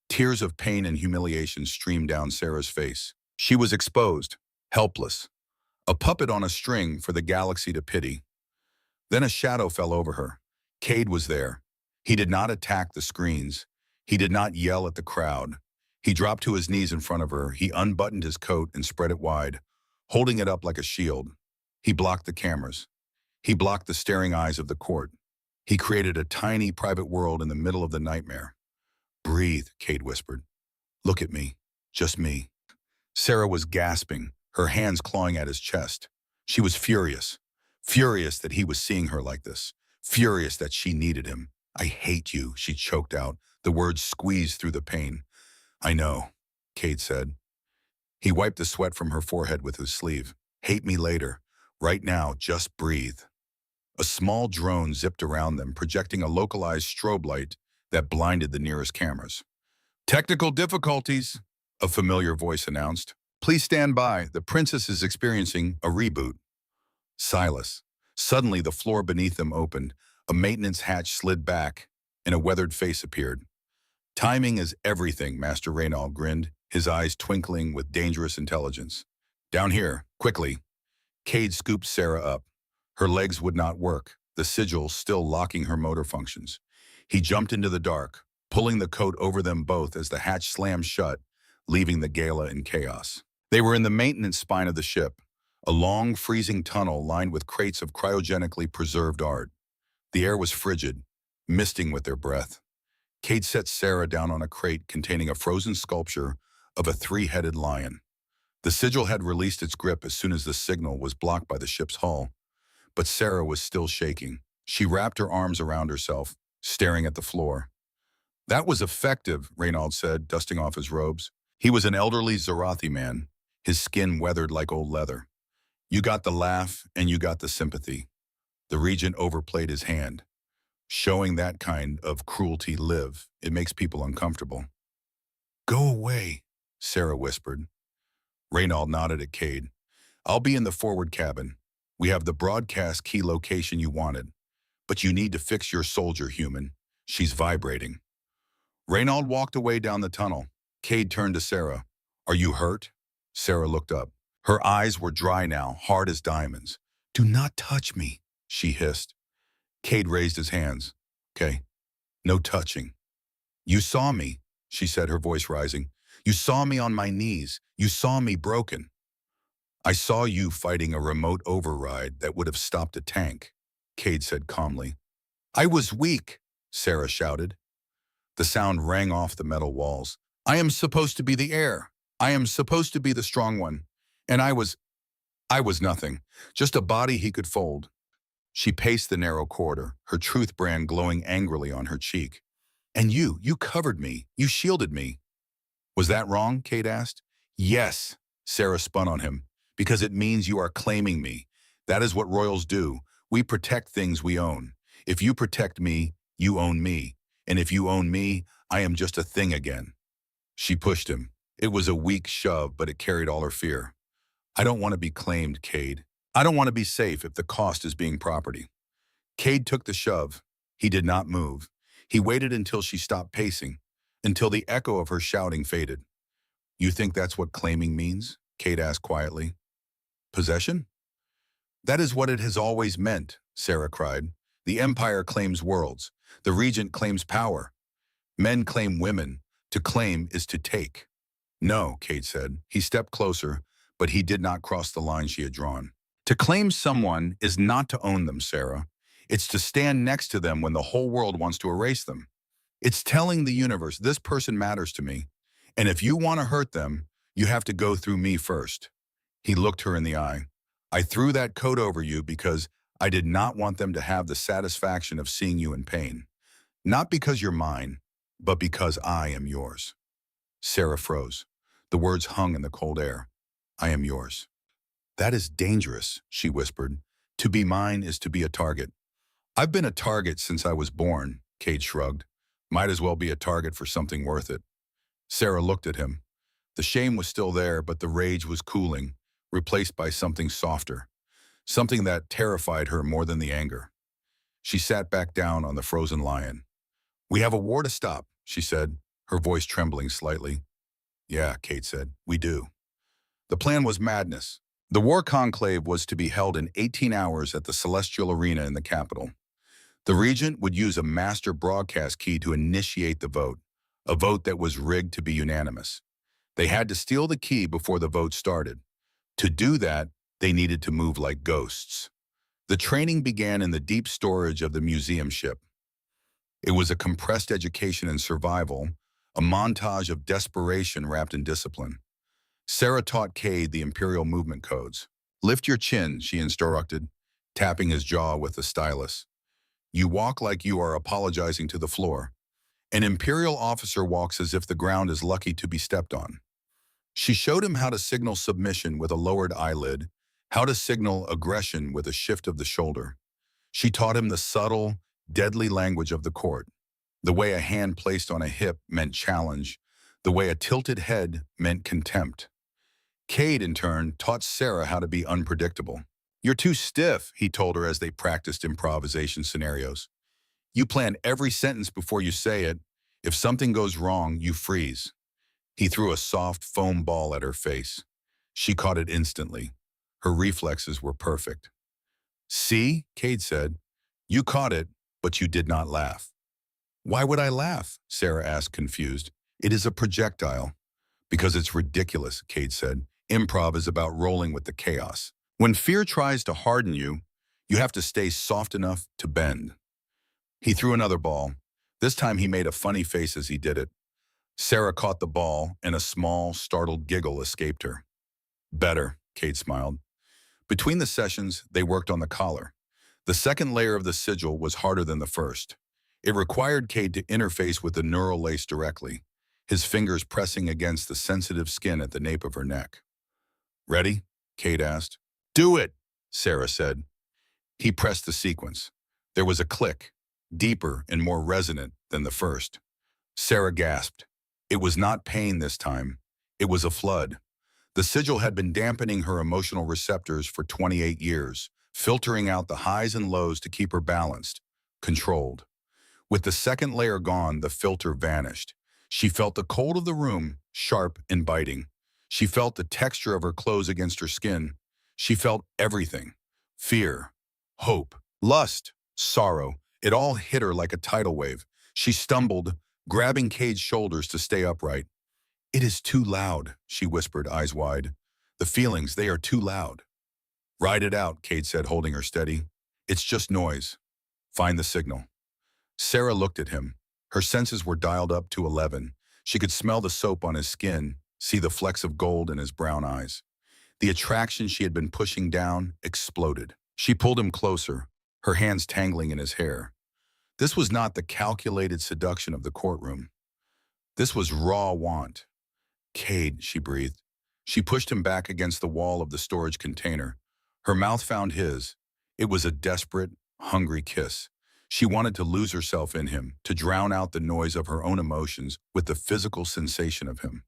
Tears of pain and humiliation streamed down Sarah's face. She was exposed, helpless, a puppet on a string for the galaxy to pity. Then a shadow fell over her. Cade was there. He did not attack the screens. He did not yell at the crowd. He dropped to his knees in front of her. He unbuttoned his coat and spread it wide, holding it up like a shield. He blocked the cameras. He blocked the staring eyes of the court. He created a tiny private world in the middle of the nightmare. Breathe, Cade whispered. Look at me. Just me. Sarah was gasping, her hands clawing at his chest. She was furious. Furious that he was seeing her like this. Furious that she needed him. I hate you, she choked out, the words squeezed through the pain. I know, Cade said. He wiped the sweat from her forehead with his sleeve. Hate me later. Right now, just breathe. A small drone zipped around them, projecting a localized strobe light that blinded the nearest cameras. Technical difficulties, a familiar voice announced. Please stand by. The princess is experiencing a reboot. Silas. Suddenly, the floor beneath them opened. A maintenance hatch slid back, and a weathered face appeared. Timing is everything, Master Reynald grinned, his eyes twinkling with dangerous intelligence. Down here, quickly. Cade scooped Sarah up. Her legs would not work, the sigil still locking her motor functions. He jumped into the dark, pulling the coat over them both as the hatch slammed shut, leaving the gala in chaos. They were in the maintenance spine of the ship, a long, freezing tunnel lined with crates of cryogenically preserved art. The air was frigid, misting with their breath. Cade set Sarah down on a crate containing a frozen sculpture of a three-headed lion. The sigil had released its grip as soon as the signal was blocked by the ship's hull, but Sarah was still shaking. She wrapped her arms around herself, staring at the floor. That was effective, Reynald said, dusting off his robes. He was an elderly Zarathi man, his skin weathered like old leather. You got the laugh, and you got the sympathy. The regent overplayed his hand. Showing that kind of cruelty live, it makes people uncomfortable. Go away, Sarah whispered. Reynald nodded at Cade. I'll be in the forward cabin. We have the broadcast key location you wanted. But you need to fix your soldier, human. She's vibrating. Reynald walked away down the tunnel. Cade turned to Sarah. Are you hurt? Sarah looked up. Her eyes were dry now, hard as diamonds. Do not touch me, she hissed. Cade raised his hands. Okay, no touching. You saw me, she said, her voice rising. You saw me on my knees. You saw me broken. I saw you fighting a remote override that would have stopped a tank, Cade said calmly. I was weak, Sarah shouted. The sound rang off the metal walls. I am supposed to be the heir. I am supposed to be the strong one. And I was nothing, just a body he could fold. She paced the narrow corridor, her truth brand glowing angrily on her cheek. And you covered me. You shielded me. Was that wrong? Cade asked. Yes, Sarah spun on him, because it means you are claiming me. That is what royals do. We protect things we own. If you protect me, you own me. And if you own me, I am just a thing again. She pushed him. It was a weak shove, but it carried all her fear. I don't want to be claimed, Cade. I don't want to be safe if the cost is being property. Cade took the shove. He did not move. He waited until she stopped pacing, until the echo of her shouting faded. You think that's what claiming means? Cade asked quietly. Possession? That is what it has always meant, Sarah cried. The Empire claims worlds. The Regent claims power. Men claim women. To claim is to take. No, Cade said. He stepped closer, but he did not cross the line she had drawn. To claim someone is not to own them, Sarah. It's to stand next to them when the whole world wants to erase them. It's telling the universe, this person matters to me. And if you want to hurt them, you have to go through me first. He looked her in the eye. I threw that coat over you because I did not want them to have the satisfaction of seeing you in pain. Not because you're mine, but because I am yours. Sarah froze. The words hung in the cold air. I am yours. That is dangerous, she whispered. To be mine is to be a target. I've been a target since I was born, Cade shrugged. Might as well be a target for something worth it. Sarah looked at him. The shame was still there, but the rage was cooling, replaced by something softer, something that terrified her more than the anger. She sat back down on the frozen lion. We have a war to stop, she said, her voice trembling slightly. Yeah, Cade said, we do. The plan was madness. The war conclave was to be held in 18 hours at the Celestial Arena in the capital. The regent would use a master broadcast key to initiate the vote, a vote that was rigged to be unanimous. They had to steal the key before the vote started. To do that, they needed to move like ghosts. The training began in the deep storage of the museum ship. It was a compressed education in survival, a montage of desperation wrapped in discipline. Sarah taught Cade the Imperial movement codes. Lift your chin, she instructed, tapping his jaw with the stylus. You walk like you are apologizing to the floor. An Imperial officer walks as if the ground is lucky to be stepped on. She showed him how to signal submission with a lowered eyelid, how to signal aggression with a shift of the shoulder. She taught him the subtle, deadly language of the court. The way a hand placed on a hip meant challenge, the way a tilted head meant contempt. Cade, in turn, taught Sarah how to be unpredictable. You're too stiff, he told her as they practiced improvisation scenarios. You plan every sentence before you say it. If something goes wrong, you freeze. He threw a soft foam ball at her face. She caught it instantly. Her reflexes were perfect. See, Cade said, you caught it, but you did not laugh. Why would I laugh? Sarah asked, confused. It is a projectile. Because it's ridiculous, Cade said. Improv is about rolling with the chaos. When fear tries to harden you, you have to stay soft enough to bend. He threw another ball. This time he made a funny face as he did it. Sarah caught the ball, and a small, startled giggle escaped her. Better, Cade smiled. Between the sessions, they worked on the collar. The second layer of the sigil was harder than the first. It required Cade to interface with the neural lace directly, his fingers pressing against the sensitive skin at the nape of her neck. Ready? Cade asked. Do it, Sarah said. He pressed the sequence. There was a click, deeper and more resonant than the first. Sarah gasped. It was not pain this time. It was a flood. The sigil had been dampening her emotional receptors for 28 years, filtering out the highs and lows to keep her balanced, controlled. With the second layer gone, the filter vanished. She felt the cold of the room, sharp and biting. She felt the texture of her clothes against her skin. She felt everything. Fear, hope, lust, sorrow. It all hit her like a tidal wave. She stumbled, grabbing Cade's shoulders to stay upright. It is too loud, she whispered, eyes wide. The feelings, they are too loud. Ride it out, Cade said, holding her steady. It's just noise. Find the signal. Sarah looked at him. Her senses were dialed up to 11. She could smell the soap on his skin, see the flecks of gold in his brown eyes. The attraction she had been pushing down exploded. She pulled him closer, her hands tangling in his hair. This was not the calculated seduction of the courtroom. This was raw want. Cade, she breathed. She pushed him back against the wall of the storage container. Her mouth found his. It was a desperate, hungry kiss. She wanted to lose herself in him, to drown out the noise of her own emotions with the physical sensation of him.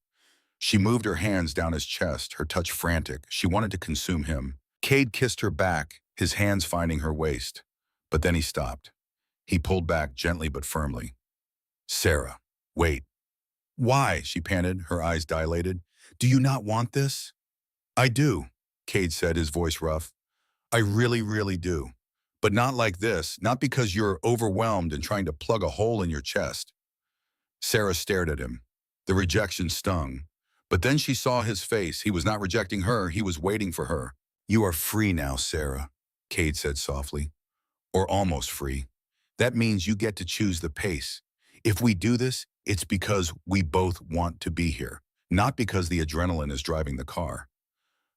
She moved her hands down his chest, her touch frantic. She wanted to consume him. Cade kissed her back, his hands finding her waist. But then he stopped. He pulled back gently but firmly. Sarah, wait. Why? She panted, her eyes dilated. Do you not want this? I do, Cade said, his voice rough. I really, really do. But not like this, not because you're overwhelmed and trying to plug a hole in your chest. Sarah stared at him. The rejection stung. But then she saw his face. He was not rejecting her, he was waiting for her. You are free now, Sarah, Cade said softly. Or almost free. That means you get to choose the pace. If we do this, it's because we both want to be here, not because the adrenaline is driving the car.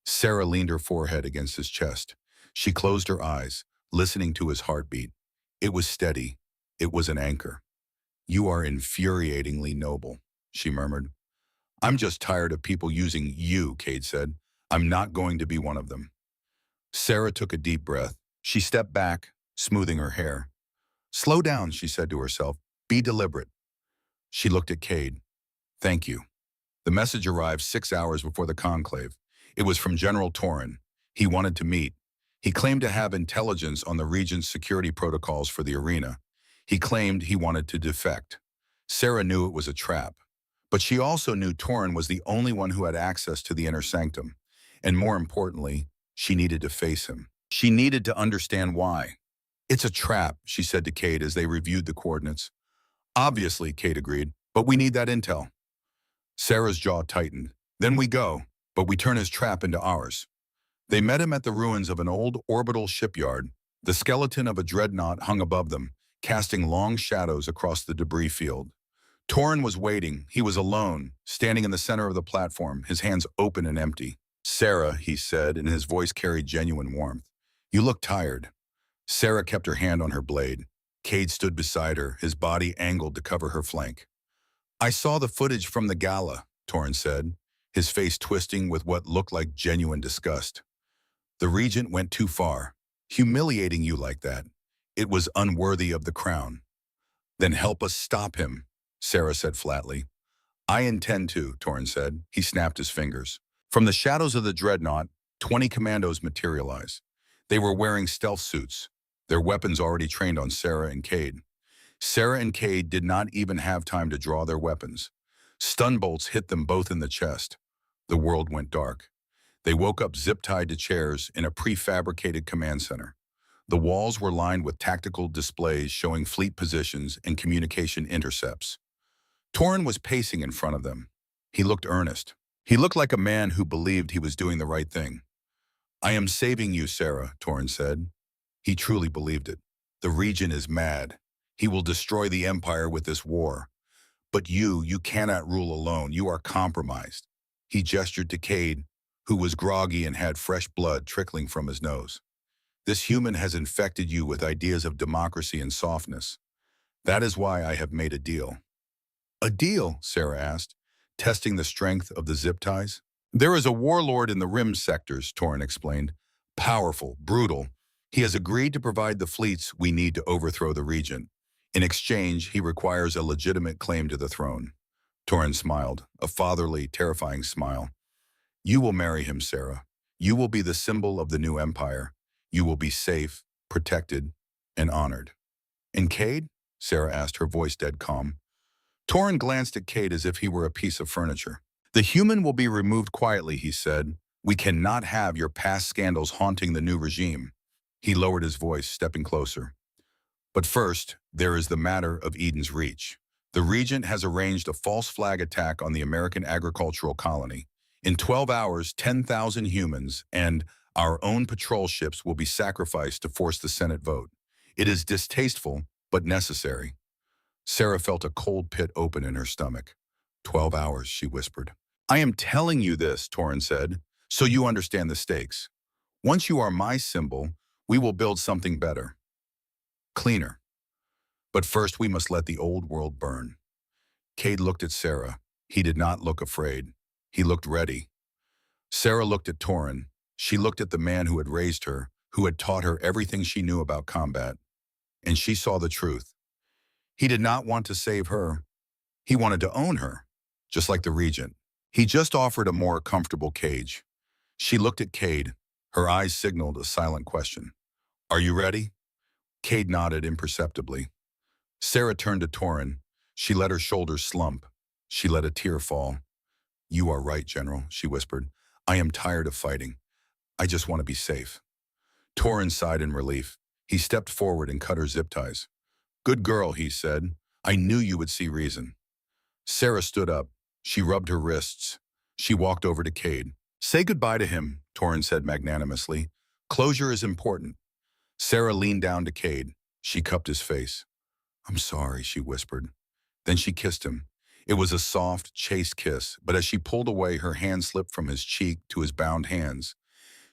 Sarah leaned her forehead against his chest. She closed her eyes, listening to his heartbeat. It was steady. It was an anchor. You are infuriatingly noble, she murmured. I'm just tired of people using you, Cade said. I'm not going to be one of them. Sarah took a deep breath. She stepped back, smoothing her hair. Slow down, she said to herself. Be deliberate. She looked at Cade. Thank you. The message arrived 6 hours before the conclave. It was from General Torrin. He wanted to meet. He claimed to have intelligence on the region's security protocols for the arena. He claimed he wanted to defect. Sarah knew it was a trap. But she also knew Torrin was the only one who had access to the inner sanctum. And more importantly, she needed to face him. She needed to understand why. It's a trap, she said to Cade as they reviewed the coordinates. Obviously, Cade agreed, but we need that intel. Sarah's jaw tightened. Then we go, but we turn his trap into ours. They met him at the ruins of an old orbital shipyard. The skeleton of a dreadnought hung above them, casting long shadows across the debris field. Torin was waiting. He was alone, standing in the center of the platform, his hands open and empty. "Sarah," he said, and his voice carried genuine warmth. "You look tired." Sarah kept her hand on her blade. Cade stood beside her, his body angled to cover her flank. "I saw the footage from the gala," Torin said, his face twisting with what looked like genuine disgust. "The regent went too far, humiliating you like that. It was unworthy of the crown." "Then help us stop him," Sarah said flatly. "I intend to," Torin said. He snapped his fingers. From the shadows of the dreadnought, 20 commandos materialized. They were wearing stealth suits, their weapons already trained on Sarah and Cade. Sarah and Cade did not even have time to draw their weapons. Stun bolts hit them both in the chest. The world went dark. They woke up zip-tied to chairs in a prefabricated command center. The walls were lined with tactical displays showing fleet positions and communication intercepts. Torin was pacing in front of them. He looked earnest. He looked like a man who believed he was doing the right thing. "I am saving you, Sarah," Torin said. He truly believed it. "The Regent is mad. He will destroy the Empire with this war. But you cannot rule alone. You are compromised." He gestured to Cade, who was groggy and had fresh blood trickling from his nose. "This human has infected you with ideas of democracy and softness. That is why I have made a deal." "A deal?" Sarah asked, testing the strength of the zip ties. "There is a warlord in the rim sectors," Torin explained. "Powerful, brutal. He has agreed to provide the fleets we need to overthrow the Regent. In exchange, he requires a legitimate claim to the throne." Torin smiled, a fatherly, terrifying smile. "You will marry him, Sarah. You will be the symbol of the new empire. You will be safe, protected, and honored." "And Cade?" Sarah asked, her voice dead calm. Torin glanced at Cade as if he were a piece of furniture. "The human will be removed quietly," he said. "We cannot have your past scandals haunting the new regime." He lowered his voice, stepping closer. "But first, there is the matter of Eden's Reach. The Regent has arranged a false flag attack on the American agricultural colony. In 12 hours, 10,000 humans and our own patrol ships will be sacrificed to force the Senate vote. It is distasteful, but necessary." Sarah felt a cold pit open in her stomach. 12 hours, she whispered. "I am telling you this," Torin said, "so you understand the stakes. Once you are my symbol, we will build something better. Cleaner. But first we must let the old world burn." Cade looked at Sarah. He did not look afraid. He looked ready. Sarah looked at Torin. She looked at the man who had raised her, who had taught her everything she knew about combat. And she saw the truth. He did not want to save her. He wanted to own her, just like the Regent. He just offered a more comfortable cage. She looked at Cade. Her eyes signaled a silent question. "Are you ready?" Cade nodded imperceptibly. Sarah turned to Torin. She let her shoulders slump. She let a tear fall. "You are right, General," she whispered. "I am tired of fighting. I just want to be safe." Torin sighed in relief. He stepped forward and cut her zip ties. "Good girl," he said. "I knew you would see reason." Sarah stood up. She rubbed her wrists. She walked over to Cade. "Say goodbye to him," Torin said magnanimously. "Closure is important." Sarah leaned down to Cade. She cupped his face. "I'm sorry," she whispered. Then she kissed him. It was a soft, chaste kiss, but as she pulled away, her hand slipped from his cheek to his bound hands.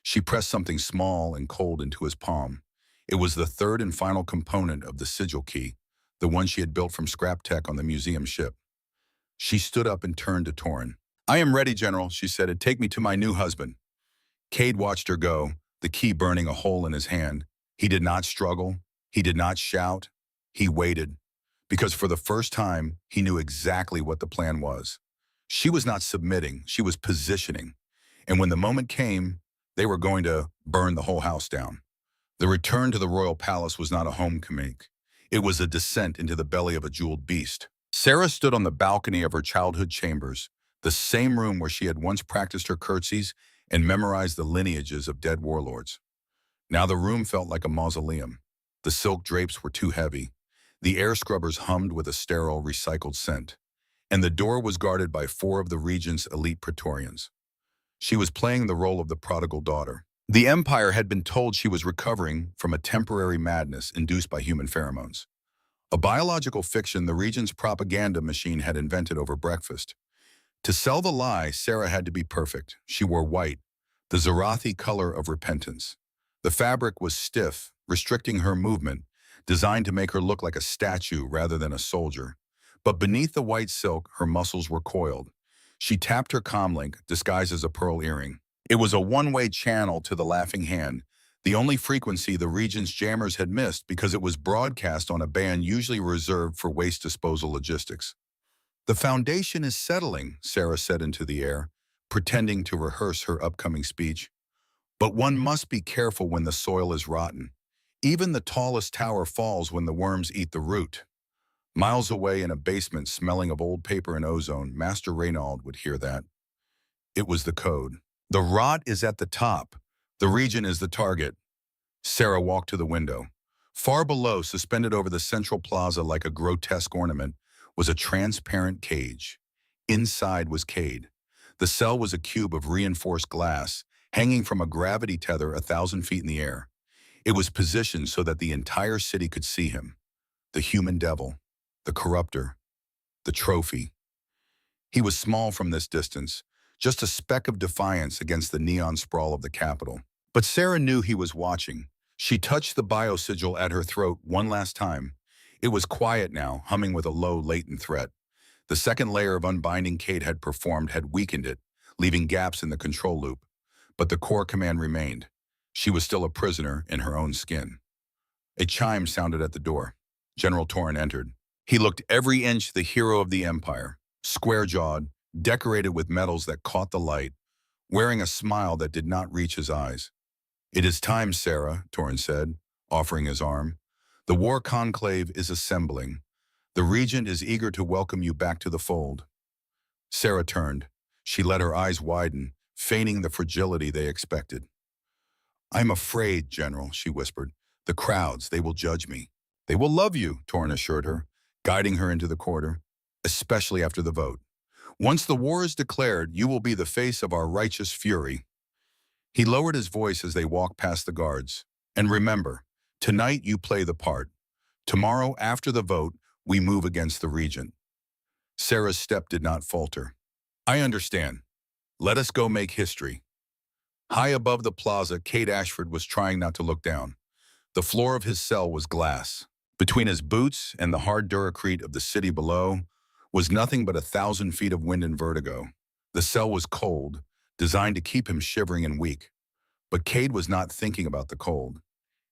She pressed something small and cold into his palm. It was the third and final component of the sigil key, the one she had built from scrap tech on the museum ship. She stood up and turned to Torin. "I am ready, General," she said. "Take me to my new husband." Cade watched her go, the key burning a hole in his hand. He did not struggle. He did not shout. He waited. Because for the first time, he knew exactly what the plan was. She was not submitting. She was positioning. And when the moment came, they were going to burn the whole house down. The return to the royal palace was not a homecoming. It was a descent into the belly of a jeweled beast. Sarah stood on the balcony of her childhood chambers, the same room where she had once practiced her curtsies and memorized the lineages of dead warlords. Now the room felt like a mausoleum. The silk drapes were too heavy. The air scrubbers hummed with a sterile, recycled scent. And the door was guarded by 4 of the Regent's elite Praetorians. She was playing the role of the prodigal daughter. The Empire had been told she was recovering from a temporary madness induced by human pheromones. A biological fiction the Regent's propaganda machine had invented over breakfast. To sell the lie, Sarah had to be perfect. She wore white, the Zarathi color of repentance. The fabric was stiff, restricting her movement, designed to make her look like a statue rather than a soldier. But beneath the white silk, her muscles were coiled. She tapped her comlink, disguised as a pearl earring. It was a one-way channel to the laughing hand, the only frequency the Regent's jammers had missed because it was broadcast on a band usually reserved for waste disposal logistics. "The foundation is settling," Sarah said into the air, pretending to rehearse her upcoming speech. "But one must be careful when the soil is rotten. Even the tallest tower falls when the worms eat the root." Miles away in a basement smelling of old paper and ozone, Master Reynaud would hear that. It was the code. "The rot is at the top. The region is the target." Sarah walked to the window. Far below, suspended over the central plaza like a grotesque ornament, was a transparent cage. Inside was Cade. The cell was a cube of reinforced glass, hanging from a gravity tether 1,000 feet in the air. It was positioned so that the entire city could see him. The human devil, the corruptor, the trophy. He was small from this distance, just a speck of defiance against the neon sprawl of the capital. But Sarah knew he was watching. She touched the biosigil at her throat one last time. It was quiet now, humming with a low, latent threat. The second layer of unbinding Kate had performed had weakened it, leaving gaps in the control loop. But the core command remained. She was still a prisoner in her own skin. A chime sounded at the door. General Torrin entered. He looked every inch the hero of the Empire, square-jawed, decorated with medals that caught the light, wearing a smile that did not reach his eyes. "It is time, Sarah," Torrin said, offering his arm. "The war conclave is assembling. The Regent is eager to welcome you back to the fold." Sarah turned. She let her eyes widen, feigning the fragility they expected. "I'm afraid, General," she whispered. "The crowds, they will judge me." "They will love you," Torrin assured her, guiding her into the corridor, "especially after the vote. Once the war is declared, you will be the face of our righteous fury." He lowered his voice as they walked past the guards. "And remember, tonight you play the part. Tomorrow, after the vote, we move against the Regent." Sarah's step did not falter. "I understand. Let us go make history." High above the plaza, Kate Ashford was trying not to look down. The floor of his cell was glass. Between his boots and the hard duracrete of the city below was nothing but 1,000 feet of wind and vertigo. The cell was cold, designed to keep him shivering and weak. But Cade was not thinking about the cold.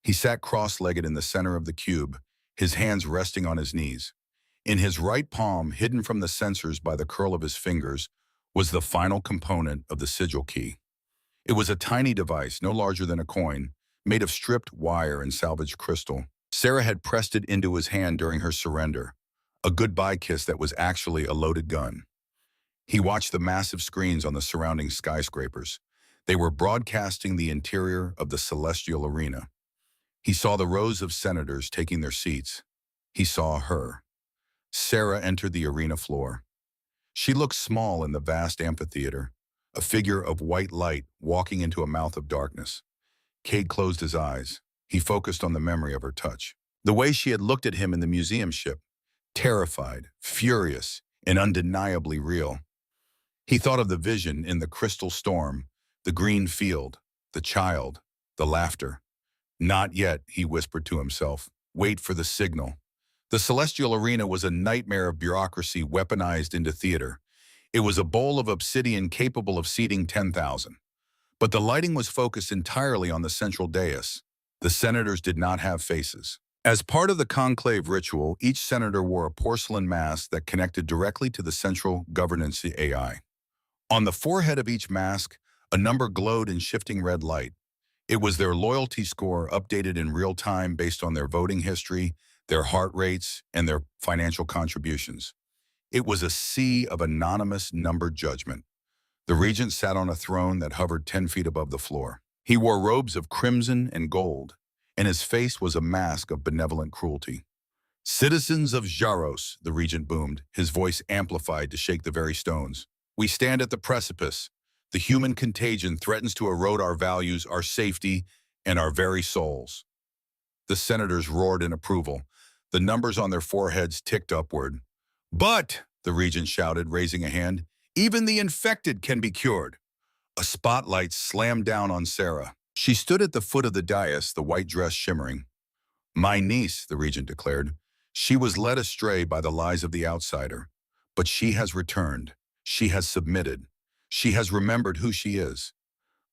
He sat cross-legged in the center of the cube, his hands resting on his knees. In his right palm, hidden from the sensors by the curl of his fingers, was the final component of the sigil key. It was a tiny device, no larger than a coin, made of stripped wire and salvaged crystal. Sarah had pressed it into his hand during her surrender, a goodbye kiss that was actually a loaded gun. He watched the massive screens on the surrounding skyscrapers. They were broadcasting the interior of the celestial arena. He saw the rows of senators taking their seats. He saw her. Sarah entered the arena floor. She looked small in the vast amphitheater, a figure of white light walking into a mouth of darkness. Cade closed his eyes. He focused on the memory of her touch. The way she had looked at him in the museum ship, terrified, furious, and undeniably real. He thought of the vision in the crystal storm, the green field, the child, the laughter. "Not yet," he whispered to himself. "Wait for the signal." The celestial arena was a nightmare of bureaucracy weaponized into theater. It was a bowl of obsidian capable of seating 10,000. But the lighting was focused entirely on the central dais. The senators did not have faces. As part of the conclave ritual, each senator wore a porcelain mask that connected directly to the central governance AI. On the forehead of each mask, a number glowed in shifting red light. It was their loyalty score updated in real time based on their voting history, their heart rates, and their financial contributions. It was a sea of anonymous numbered judgment. The regent sat on a throne that hovered 10 feet above the floor. He wore robes of crimson and gold, and his face was a mask of benevolent cruelty. "Citizens of Jaros," the regent boomed, his voice amplified to shake the very stones. "We stand at the precipice. The human contagion threatens to erode our values, our safety, and our very souls. The senators roared in approval. The numbers on their foreheads ticked upward. But, the regent shouted, raising a hand, even the infected can be cured. A spotlight slammed down on Sarah. She stood at the foot of the dais, the white dress shimmering. My niece, the regent declared. She was led astray by the lies of the outsider. But she has returned. She has submitted. She has remembered who she is.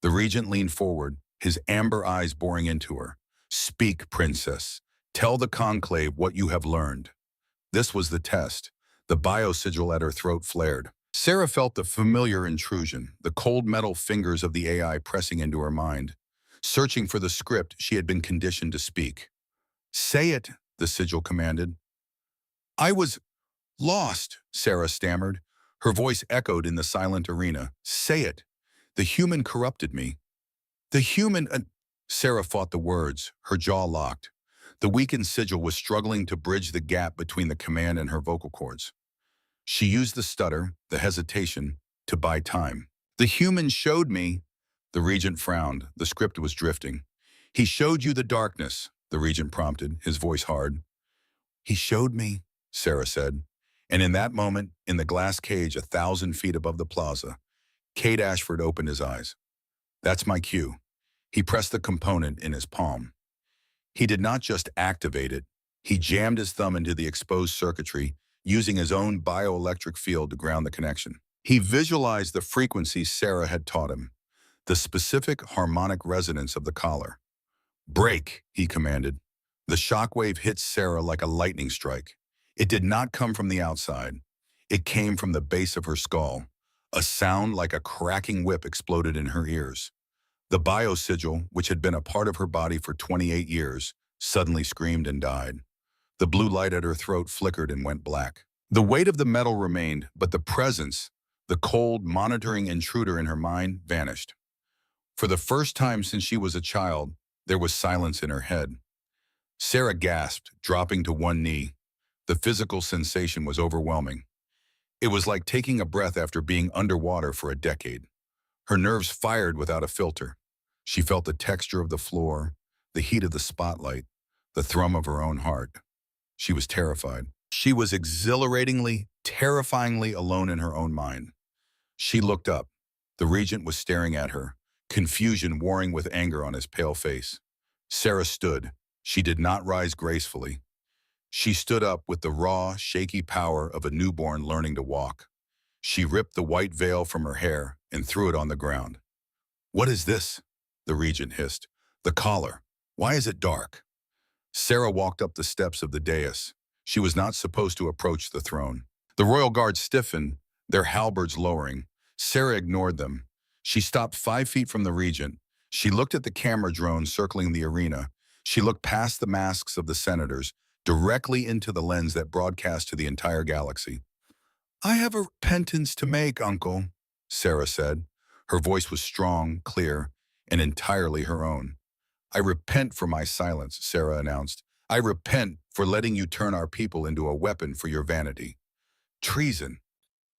The regent leaned forward, his amber eyes boring into her. Speak, princess. Tell the conclave what you have learned. This was the test. The biosigil at her throat flared. Sarah felt the familiar intrusion, the cold metal fingers of the AI pressing into her mind, searching for the script she had been conditioned to speak. Say it, the sigil commanded. I was lost, Sarah stammered. Her voice echoed in the silent arena. Say it. The human corrupted me. The human... Sarah fought the words, her jaw locked. The weakened sigil was struggling to bridge the gap between the command and her vocal cords. She used the stutter, the hesitation, to buy time. The human showed me... The regent frowned. The script was drifting. He showed you the darkness, the regent prompted, his voice hard. He showed me, Sarah said. And in that moment, in the glass cage 1,000 feet above the plaza, Cade Ashford opened his eyes. That's my cue. He pressed the component in his palm. He did not just activate it. He jammed his thumb into the exposed circuitry, using his own bioelectric field to ground the connection. He visualized the frequency Sarah had taught him, the specific harmonic resonance of the collar. Break, he commanded. The shockwave hit Sarah like a lightning strike. It did not come from the outside. It came from the base of her skull. A sound like a cracking whip exploded in her ears. The biosigil, which had been a part of her body for 28 years, suddenly screamed and died. The blue light at her throat flickered and went black. The weight of the metal remained, but the presence, the cold, monitoring intruder in her mind, vanished. For the first time since she was a child, there was silence in her head. Sarah gasped, dropping to one knee. The physical sensation was overwhelming. It was like taking a breath after being underwater for a decade. Her nerves fired without a filter. She felt the texture of the floor, the heat of the spotlight, the thrum of her own heart. She was terrified. She was exhilaratingly, terrifyingly alone in her own mind. She looked up. The regent was staring at her, confusion warring with anger on his pale face. Sarah stood. She did not rise gracefully. She stood up with the raw, shaky power of a newborn learning to walk. She ripped the white veil from her hair and threw it on the ground. What is this? The regent hissed. The collar. Why is it dark? Sarah walked up the steps of the dais. She was not supposed to approach the throne. The royal guard stiffened, their halberds lowering. Sarah ignored them. She stopped 5 feet from the regent. She looked at the camera drone circling the arena. She looked past the masks of the senators, directly into the lens that broadcast to the entire galaxy. I have a repentance to make, Uncle, Sarah said. Her voice was strong, clear, and entirely her own. I repent for my silence, Sarah announced. I repent for letting you turn our people into a weapon for your vanity. Treason.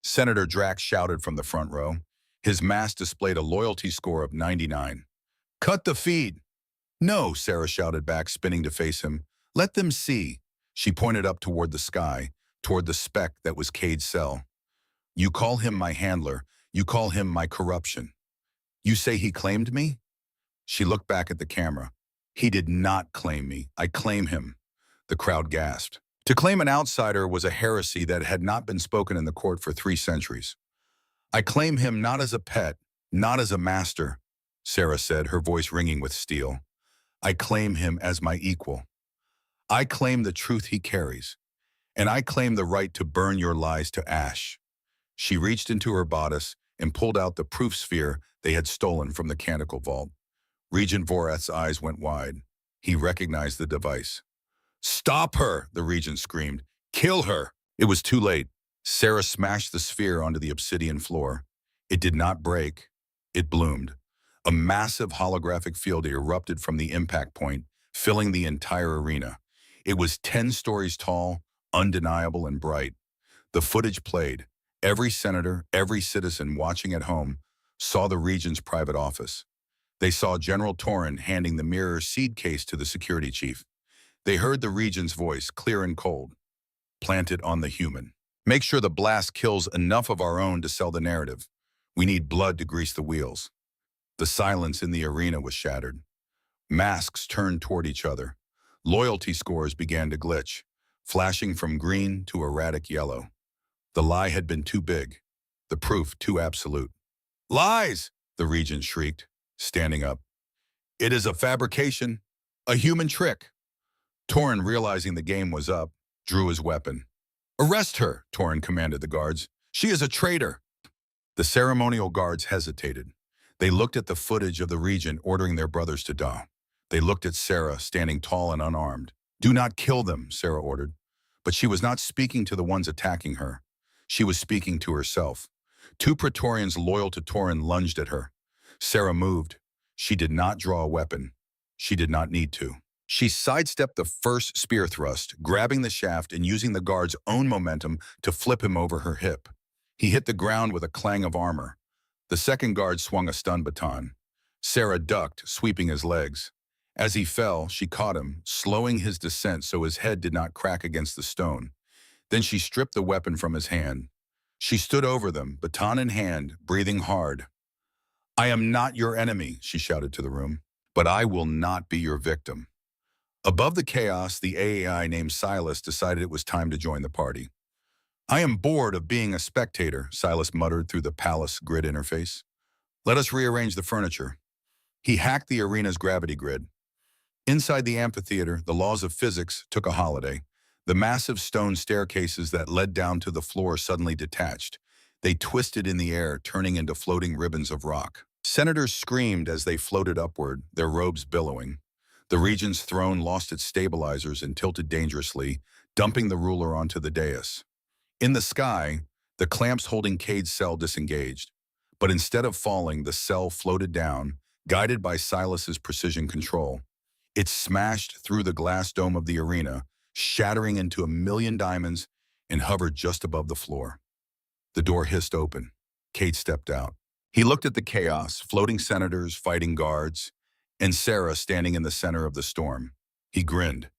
Senator Drax shouted from the front row. His mask displayed a loyalty score of 99. Cut the feed. No, Sarah shouted back, spinning to face him. Let them see. She pointed up toward the sky, toward the speck that was Cade's cell. You call him my handler. You call him my corruption. You say he claimed me? She looked back at the camera. He did not claim me. I claim him. The crowd gasped. To claim an outsider was a heresy that had not been spoken in the court for 3 centuries. I claim him not as a pet, not as a master, Sarah said, her voice ringing with steel. I claim him as my equal. I claim the truth he carries, and I claim the right to burn your lies to ash. She reached into her bodice and pulled out the proof sphere they had stolen from the canticle vault. Regent Vorath's eyes went wide. He recognized the device. Stop her, the regent screamed. Kill her. It was too late. Sarah smashed the sphere onto the obsidian floor. It did not break. It bloomed. A massive holographic field erupted from the impact point, filling the entire arena. It was 10 stories tall, undeniable and bright. The footage played. Every senator, every citizen watching at home saw the Regent's private office. They saw General Torrin handing the mirror seed case to the security chief. They heard the Regent's voice, clear and cold. Plant it on the human. Make sure the blast kills enough of our own to sell the narrative. We need blood to grease the wheels. The silence in the arena was shattered. Masks turned toward each other. Loyalty scores began to glitch, flashing from green to erratic yellow. The lie had been too big, the proof too absolute. Lies! The Regent shrieked, standing up. It is a fabrication, a human trick. Torrin, realizing the game was up, drew his weapon. Arrest her, Torrin commanded the guards. She is a traitor. The ceremonial guards hesitated. They looked at the footage of the Regent ordering their brothers to die. They looked at Sarah, standing tall and unarmed. Do not kill them, Sarah ordered. But she was not speaking to the ones attacking her. She was speaking to herself. Two Praetorians loyal to Torrin lunged at her. Sarah moved. She did not draw a weapon. She did not need to. She sidestepped the first spear thrust, grabbing the shaft and using the guard's own momentum to flip him over her hip. He hit the ground with a clang of armor. The second guard swung a stun baton. Sarah ducked, sweeping his legs. As he fell, she caught him, slowing his descent so his head did not crack against the stone. Then she stripped the weapon from his hand. She stood over them, baton in hand, breathing hard. I am not your enemy, she shouted to the room, but I will not be your victim. Above the chaos, the AI named Silas decided it was time to join the party. I am bored of being a spectator, Silas muttered through the palace grid interface. Let us rearrange the furniture. He hacked the arena's gravity grid. Inside the amphitheater, the laws of physics took a holiday. The massive stone staircases that led down to the floor suddenly detached. They twisted in the air, turning into floating ribbons of rock. Senators screamed as they floated upward, their robes billowing. The Regent's throne lost its stabilizers and tilted dangerously, dumping the ruler onto the dais. In the sky, the clamps holding Cade's cell disengaged. But instead of falling, the cell floated down, guided by Silas's precision control. It smashed through the glass dome of the arena, shattering into 1,000,000 diamonds, and hovered just above the floor. The door hissed open. Cade stepped out. He looked at the chaos, floating senators, fighting guards, and Sarah standing in the center of the storm. He grinned.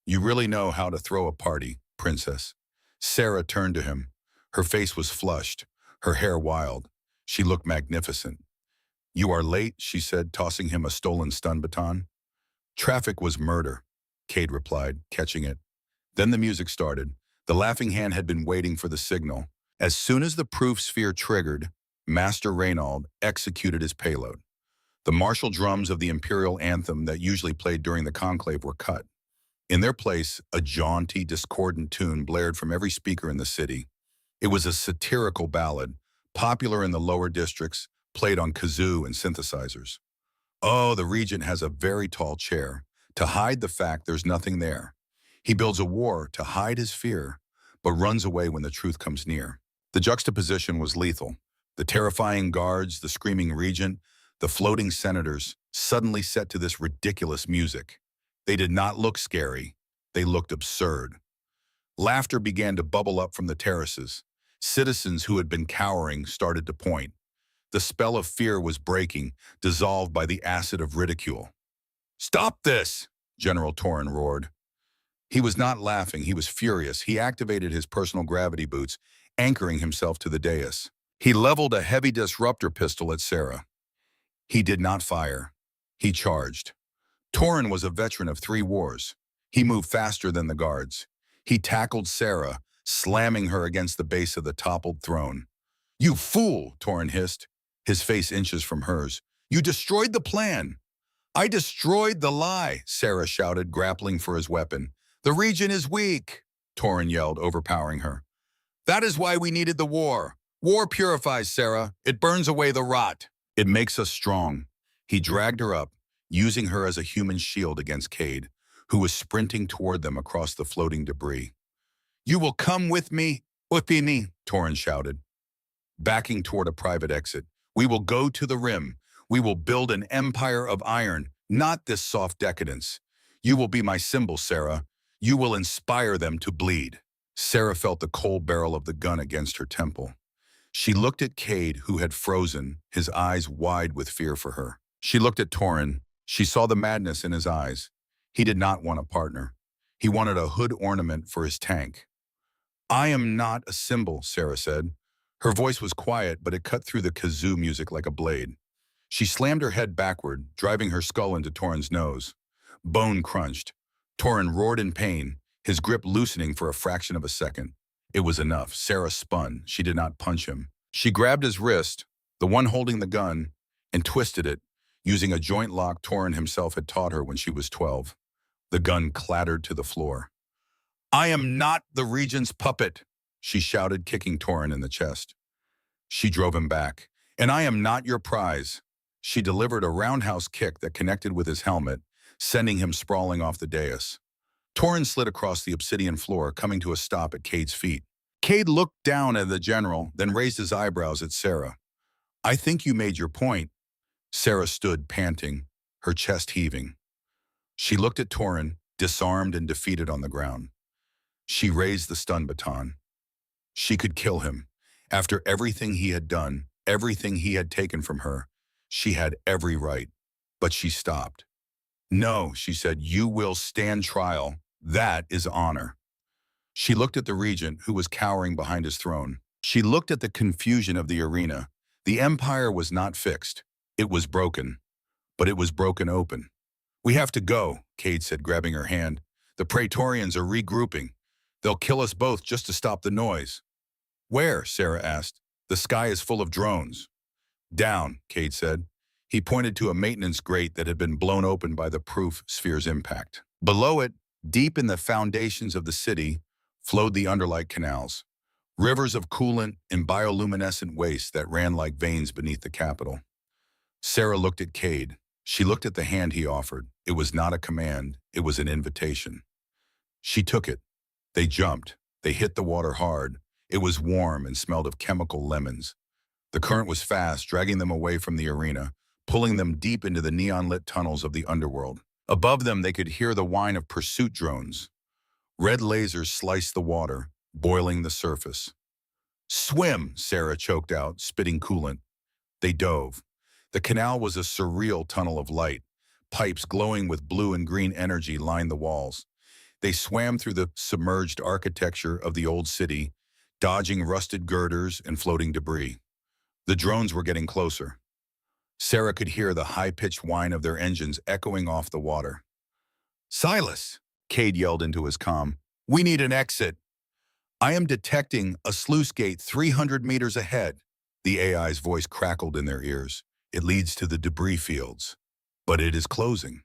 You really know how to throw a party, princess. Sarah turned to him. Her face was flushed, her hair wild. She looked magnificent. You are late, she said, tossing him a stolen stun baton. Traffic was murder, Cade replied, catching it. Then the music started. The laughing hand had been waiting for the signal. As soon as the proof sphere triggered, Master Reynald executed his payload. The martial drums of the imperial anthem that usually played during the conclave were cut. In their place, a jaunty, discordant tune blared from every speaker in the city. It was a satirical ballad, popular in the lower districts, played on kazoo and synthesizers. Oh, the Regent has a very tall chair, to hide the fact there's nothing there. He builds a war to hide his fear, but runs away when the truth comes near. The juxtaposition was lethal. The terrifying guards, the screaming Regent, the floating senators, suddenly set to this ridiculous music. They did not look scary. They looked absurd. Laughter began to bubble up from the terraces. Citizens who had been cowering started to point. The spell of fear was breaking, dissolved by the acid of ridicule. Stop this, General Torrin roared. He was not laughing, he was furious. He activated his personal gravity boots, anchoring himself to the dais. He leveled a heavy disruptor pistol at Sarah. He did not fire. He charged. Torrin was a veteran of 3 wars. He moved faster than the guards. He tackled Sarah, slamming her against the base of the toppled throne. You fool, Torrin hissed, his face inches from hers. You destroyed the plan. I destroyed the lie, Sarah shouted, grappling for his weapon. The Regent is weak, Torrin yelled, overpowering her. That is why we needed the war. War purifies, Sarah. It burns away the rot. It makes us strong. He dragged her up, using her as a human shield against Cade, who was sprinting toward them across the floating debris. You will come with me, Torrin shouted, backing toward a private exit. We will go to the rim. We will build an empire of iron, not this soft decadence. You will be my symbol, Sarah. You will inspire them to bleed. Sarah felt the cold barrel of the gun against her temple. She looked at Cade, who had frozen, his eyes wide with fear for her. She looked at Torin. She saw the madness in his eyes. He did not want a partner. He wanted a hood ornament for his tank. I am not a symbol, Sarah said. Her voice was quiet, but it cut through the kazoo music like a blade. She slammed her head backward, driving her skull into Torin's nose. Bone crunched. Torin roared in pain, his grip loosening for a fraction of a second. It was enough. Sarah spun. She did not punch him. She grabbed his wrist, the one holding the gun, and twisted it, using a joint lock Torin himself had taught her when she was 12. The gun clattered to the floor. I am not the Regent's puppet, she shouted, kicking Torin in the chest. She drove him back. And I am not your prize. She delivered a roundhouse kick that connected with his helmet, sending him sprawling off the dais. Torin slid across the obsidian floor, coming to a stop at Cade's feet. Cade looked down at the general, then raised his eyebrows at Sarah. I think you made your point. Sarah stood, panting, her chest heaving. She looked at Torin, disarmed and defeated on the ground. She raised the stun baton. She could kill him. After everything he had done, everything he had taken from her, she had every right. But she stopped. No, she said, you will stand trial. That is honor. She looked at the regent, who was cowering behind his throne. She looked at the confusion of the arena. The empire was not fixed. It was broken. But it was broken open. We have to go, Cade said, grabbing her hand. The Praetorians are regrouping. They'll kill us both just to stop the noise. Where? Sarah asked. The sky is full of drones. Down, Cade said. He pointed to a maintenance grate that had been blown open by the proof sphere's impact. Below it, deep in the foundations of the city, flowed the underlight canals, rivers of coolant and bioluminescent waste that ran like veins beneath the capital. Sarah looked at Cade. She looked at the hand he offered. It was not a command, it was an invitation. She took it. They jumped. They hit the water hard. It was warm and smelled of chemical lemons. The current was fast, dragging them away from the arena, pulling them deep into the neon-lit tunnels of the underworld. Above them, they could hear the whine of pursuit drones. Red lasers sliced the water, boiling the surface. Swim, Sarah choked out, spitting coolant. They dove. The canal was a surreal tunnel of light. Pipes glowing with blue and green energy lined the walls. They swam through the submerged architecture of the old city, dodging rusted girders and floating debris. The drones were getting closer. Sarah could hear the high-pitched whine of their engines echoing off the water. Silas, Cade yelled into his comm. We need an exit. I am detecting a sluice gate 300 meters ahead. The AI's voice crackled in their ears. It leads to the debris fields. But it is closing.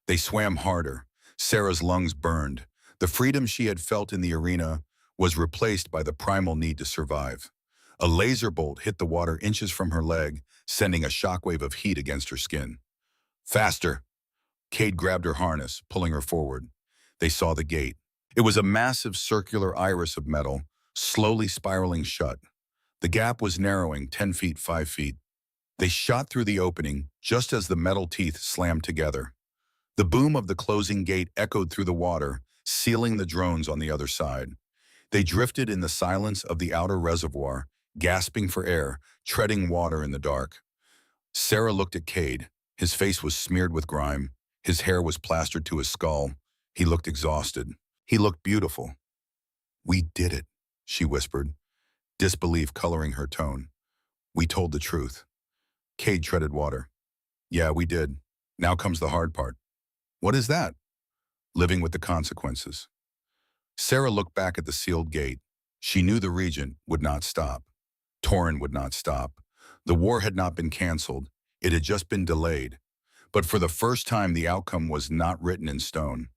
They swam harder. Sarah's lungs burned. The freedom she had felt in the arena was replaced by the primal need to survive. A laser bolt hit the water inches from her leg, sending a shockwave of heat against her skin. Faster! Cade grabbed her harness, pulling her forward. They saw the gate. It was a massive circular iris of metal, slowly spiraling shut. The gap was narrowing 10 feet, 5 feet. They shot through the opening just as the metal teeth slammed together. The boom of the closing gate echoed through the water, sealing the drones on the other side. They drifted in the silence of the outer reservoir, gasping for air, treading water in the dark. Sarah looked at Cade. His face was smeared with grime. His hair was plastered to his skull. He looked exhausted. He looked beautiful. We did it, she whispered, disbelief coloring her tone. We told the truth. Cade treaded water. Yeah, we did. Now comes the hard part. What is that? Living with the consequences. Sarah looked back at the sealed gate. She knew the regent would not stop. Torin would not stop. The war had not been canceled. It had just been delayed. But for the first time, the outcome was not written in stone.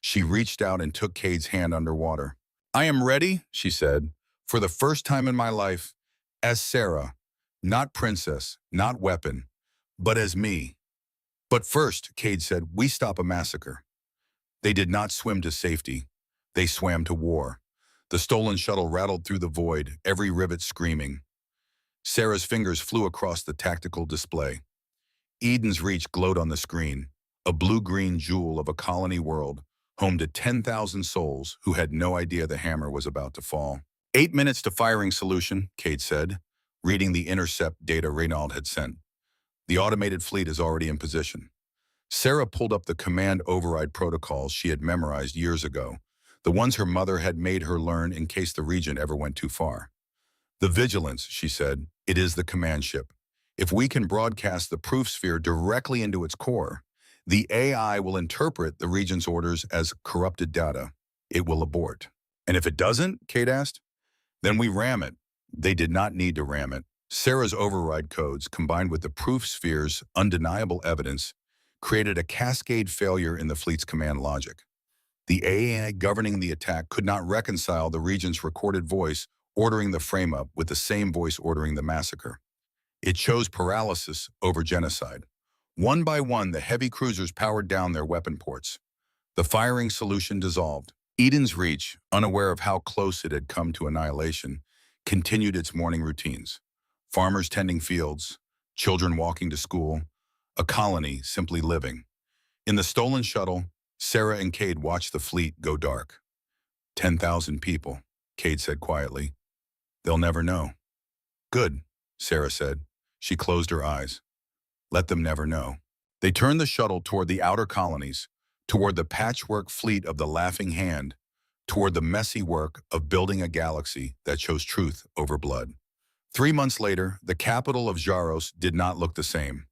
She reached out and took Cade's hand underwater. I am ready, she said, for the first time in my life, as Sarah, not princess, not weapon, but as me. But first, Cade said, we stop a massacre. They did not swim to safety. They swam to war. The stolen shuttle rattled through the void, every rivet screaming. Sarah's fingers flew across the tactical display. Eden's Reach glowed on the screen, a blue-green jewel of a colony world, home to 10,000 souls who had no idea the hammer was about to fall. 8 minutes to firing solution, Cade said. reading the intercept data Reynald had sent. The automated fleet is already in position. Sarah pulled up the command override protocols she had memorized years ago, the ones her mother had made her learn in case the region ever went too far. The vigilance, she said, it is the command ship. If we can broadcast the proof sphere directly into its core, the AI will interpret the region's orders as corrupted data. It will abort. And if it doesn't, Kate asked, then we ram it. They did not need to ram it. Sarah's override codes, combined with the proof sphere's undeniable evidence, created a cascade failure in the fleet's command logic. The AI governing the attack could not reconcile the region's recorded voice ordering the frame-up with the same voice ordering the massacre. It chose paralysis over genocide. One by one, the heavy cruisers powered down their weapon ports. The firing solution dissolved. Eden's Reach, unaware of how close it had come to annihilation, continued its morning routines. Farmers tending fields, children walking to school, a colony simply living. In the stolen shuttle, Sarah and Cade watched the fleet go dark. 10,000 people, Cade said quietly. They'll never know. Good, Sarah said. She closed her eyes. Let them never know. They turned the shuttle toward the outer colonies, toward the patchwork fleet of the Laughing Hand, toward the messy work of building a galaxy that chose truth over blood. 3 months later, the capital of Jaros did not look the same.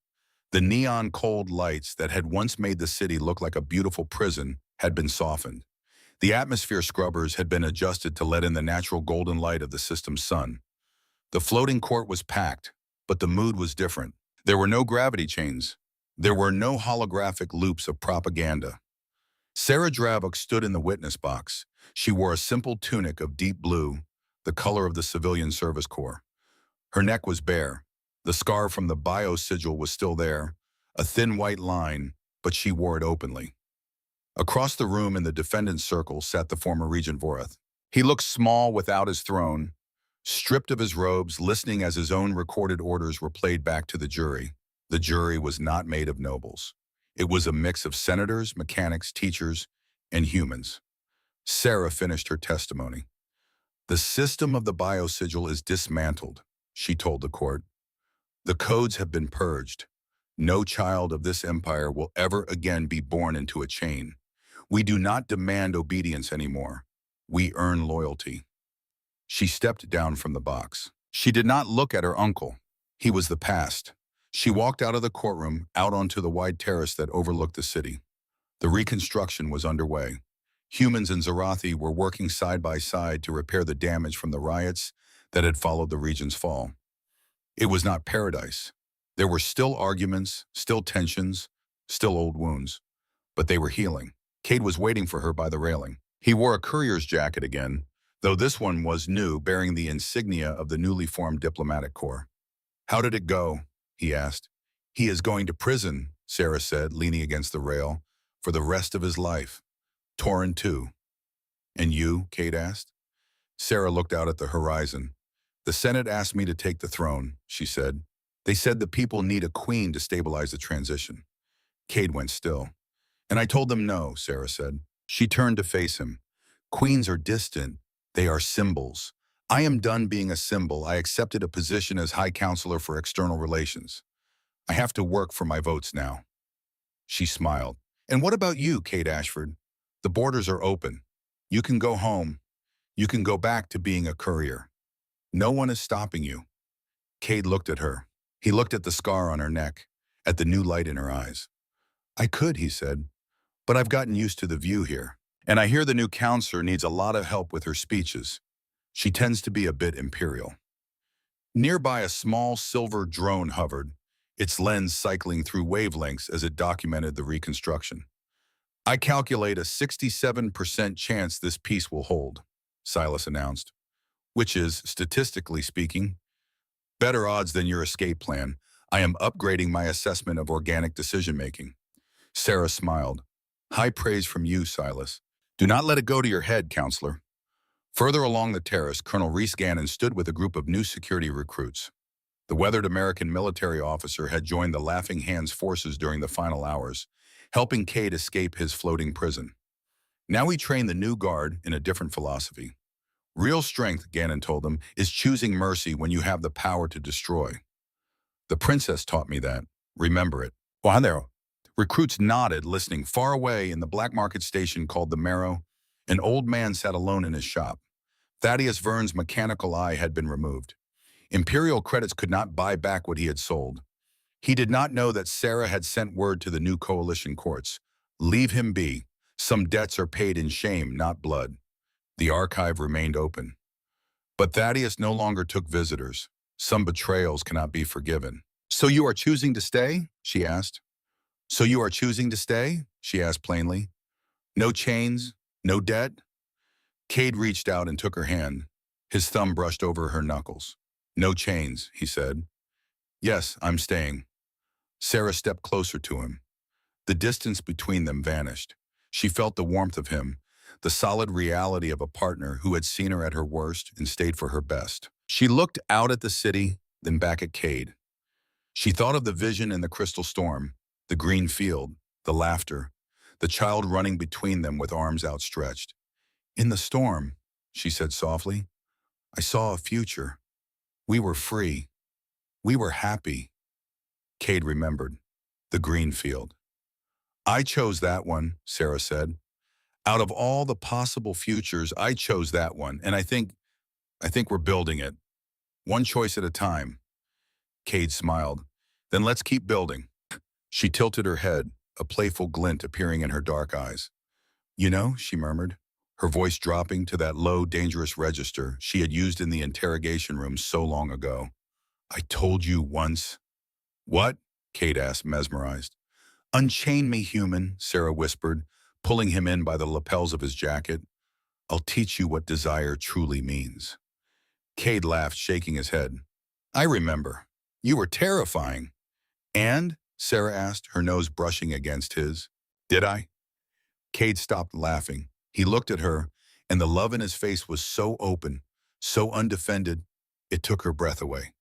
The neon cold lights that had once made the city look like a beautiful prison had been softened. The atmosphere scrubbers had been adjusted to let in the natural golden light of the system's sun. The floating court was packed, but the mood was different. There were no gravity chains. There were no holographic loops of propaganda. Sarah Dravok stood in the witness box. She wore a simple tunic of deep blue, the color of the Civilian Service Corps. Her neck was bare. The scar from the bio-sigil was still there, a thin white line, but she wore it openly. Across the room in the defendant's circle sat the former Regent Vorath. He looked small without his throne, stripped of his robes, listening as his own recorded orders were played back to the jury. The jury was not made of nobles. It was a mix of senators, mechanics, teachers, and humans. Sarah finished her testimony. The system of the bio-sigil is dismantled, she told the court. The codes have been purged. No child of this empire will ever again be born into a chain. We do not demand obedience anymore. We earn loyalty. She stepped down from the box. She did not look at her uncle. He was the past. She walked out of the courtroom, out onto the wide terrace that overlooked the city. The reconstruction was underway. Humans and Zarathi were working side by side to repair the damage from the riots that had followed the region's fall. It was not paradise. There were still arguments, still tensions, still old wounds. But they were healing. Cade was waiting for her by the railing. He wore a courier's jacket again, though this one was new, bearing the insignia of the newly formed diplomatic corps. How did it go? He asked. He is going to prison, Sarah said, leaning against the rail, for the rest of his life. Torn too. And you? Cade asked. Sarah looked out at the horizon. The Senate asked me to take the throne, she said. They said the people need a queen to stabilize the transition. Cade went still. And I told them no, Sarah said. She turned to face him. Queens are distant. They are symbols. I am done being a symbol. I accepted a position as High Counselor for External Relations. I have to work for my votes now. She smiled. And what about you, Kate Ashford? The borders are open. You can go home. You can go back to being a courier. No one is stopping you. Cade looked at her. He looked at the scar on her neck, at the new light in her eyes. I could, he said, but I've gotten used to the view here. And I hear the new counselor needs a lot of help with her speeches. She tends to be a bit imperial. Nearby, a small silver drone hovered, its lens cycling through wavelengths as it documented the reconstruction. I calculate a 67% chance this piece will hold, Silas announced, which is, statistically speaking, better odds than your escape plan. I am upgrading my assessment of organic decision-making. Sarah smiled. High praise from you, Silas. Do not let it go to your head, counselor. Further along the terrace, Colonel Reese Gannon stood with a group of new security recruits. The weathered American military officer had joined the Laughing Hand's forces during the final hours, helping Cade escape his floating prison. Now he trained the new guard in a different philosophy. Real strength, Ganon told them, is choosing mercy when you have the power to destroy. The princess taught me that. Remember it. Well, there. Recruits nodded, listening. Far away in the black market station called the Marrow, an old man sat alone in his shop. Thaddeus Verne's mechanical eye had been removed. Imperial credits could not buy back what he had sold. He did not know that Sarah had sent word to the new coalition courts. Leave him be. Some debts are paid in shame, not blood. The archive remained open. But Thaddeus no longer took visitors. Some betrayals cannot be forgiven. So you are choosing to stay? She asked. So you are choosing to stay? She asked plainly. No chains? No debt? Cade reached out and took her hand. His thumb brushed over her knuckles. No chains, he said. Yes, I'm staying. Sarah stepped closer to him. The distance between them vanished. She felt the warmth of him, the solid reality of a partner who had seen her at her worst and stayed for her best. She looked out at the city, then back at Cade. She thought of the vision in the crystal storm, the green field, the laughter, the child running between them with arms outstretched. In the storm, she said softly, I saw a future. We were free. We were happy. Cade remembered. The green field. I chose that one, Sarah said. Out of all the possible futures, I chose that one, and I think we're building it. One choice at a time. Cade smiled. Then let's keep building. She tilted her head, a playful glint appearing in her dark eyes. You know, she murmured, her voice dropping to that low, dangerous register she had used in the interrogation room so long ago. I told you once. What? Cade asked, mesmerized. Unchain me, human, Sarah whispered, pulling him in by the lapels of his jacket. I'll teach you what desire truly means. Cade laughed, shaking his head. I remember. You were terrifying. And? Sarah asked, her nose brushing against his. Did I? Cade stopped laughing. He looked at her, and the love in his face was so open, so undefended, it took her breath away.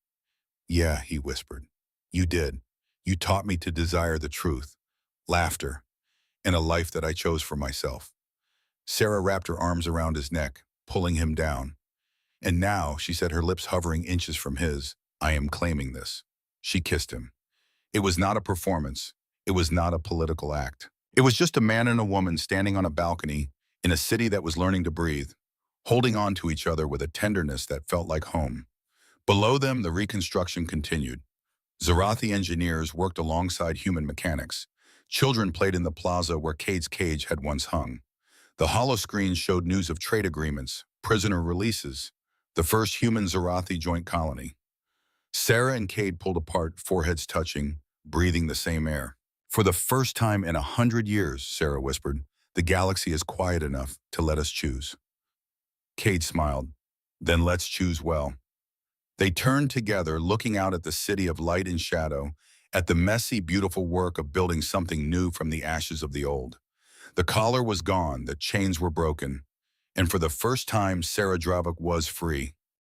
Yeah, he whispered. You did. You taught me to desire the truth, laughter, and a life that I chose for myself. Sarah wrapped her arms around his neck, pulling him down. And now, she said, her lips hovering inches from his, I am claiming this. She kissed him. It was not a performance. It was not a political act. It was just a man and a woman standing on a balcony in a city that was learning to breathe, holding on to each other with a tenderness that felt like home. Below them, the reconstruction continued. Zarathi engineers worked alongside human mechanics. Children played in the plaza where Cade's cage had once hung. The hollow screens showed news of trade agreements, prisoner releases, the first human Zarathi joint colony. Sarah and Cade pulled apart, foreheads touching, breathing the same air. For the first time in 100 years, Sarah whispered, the galaxy is quiet enough to let us choose. Cade smiled. Then let's choose well. They turned together, looking out at the city of light and shadow, at the messy, beautiful work of building something new from the ashes of the old. The collar was gone, the chains were broken, and for the first time, Sarah Dravik was free.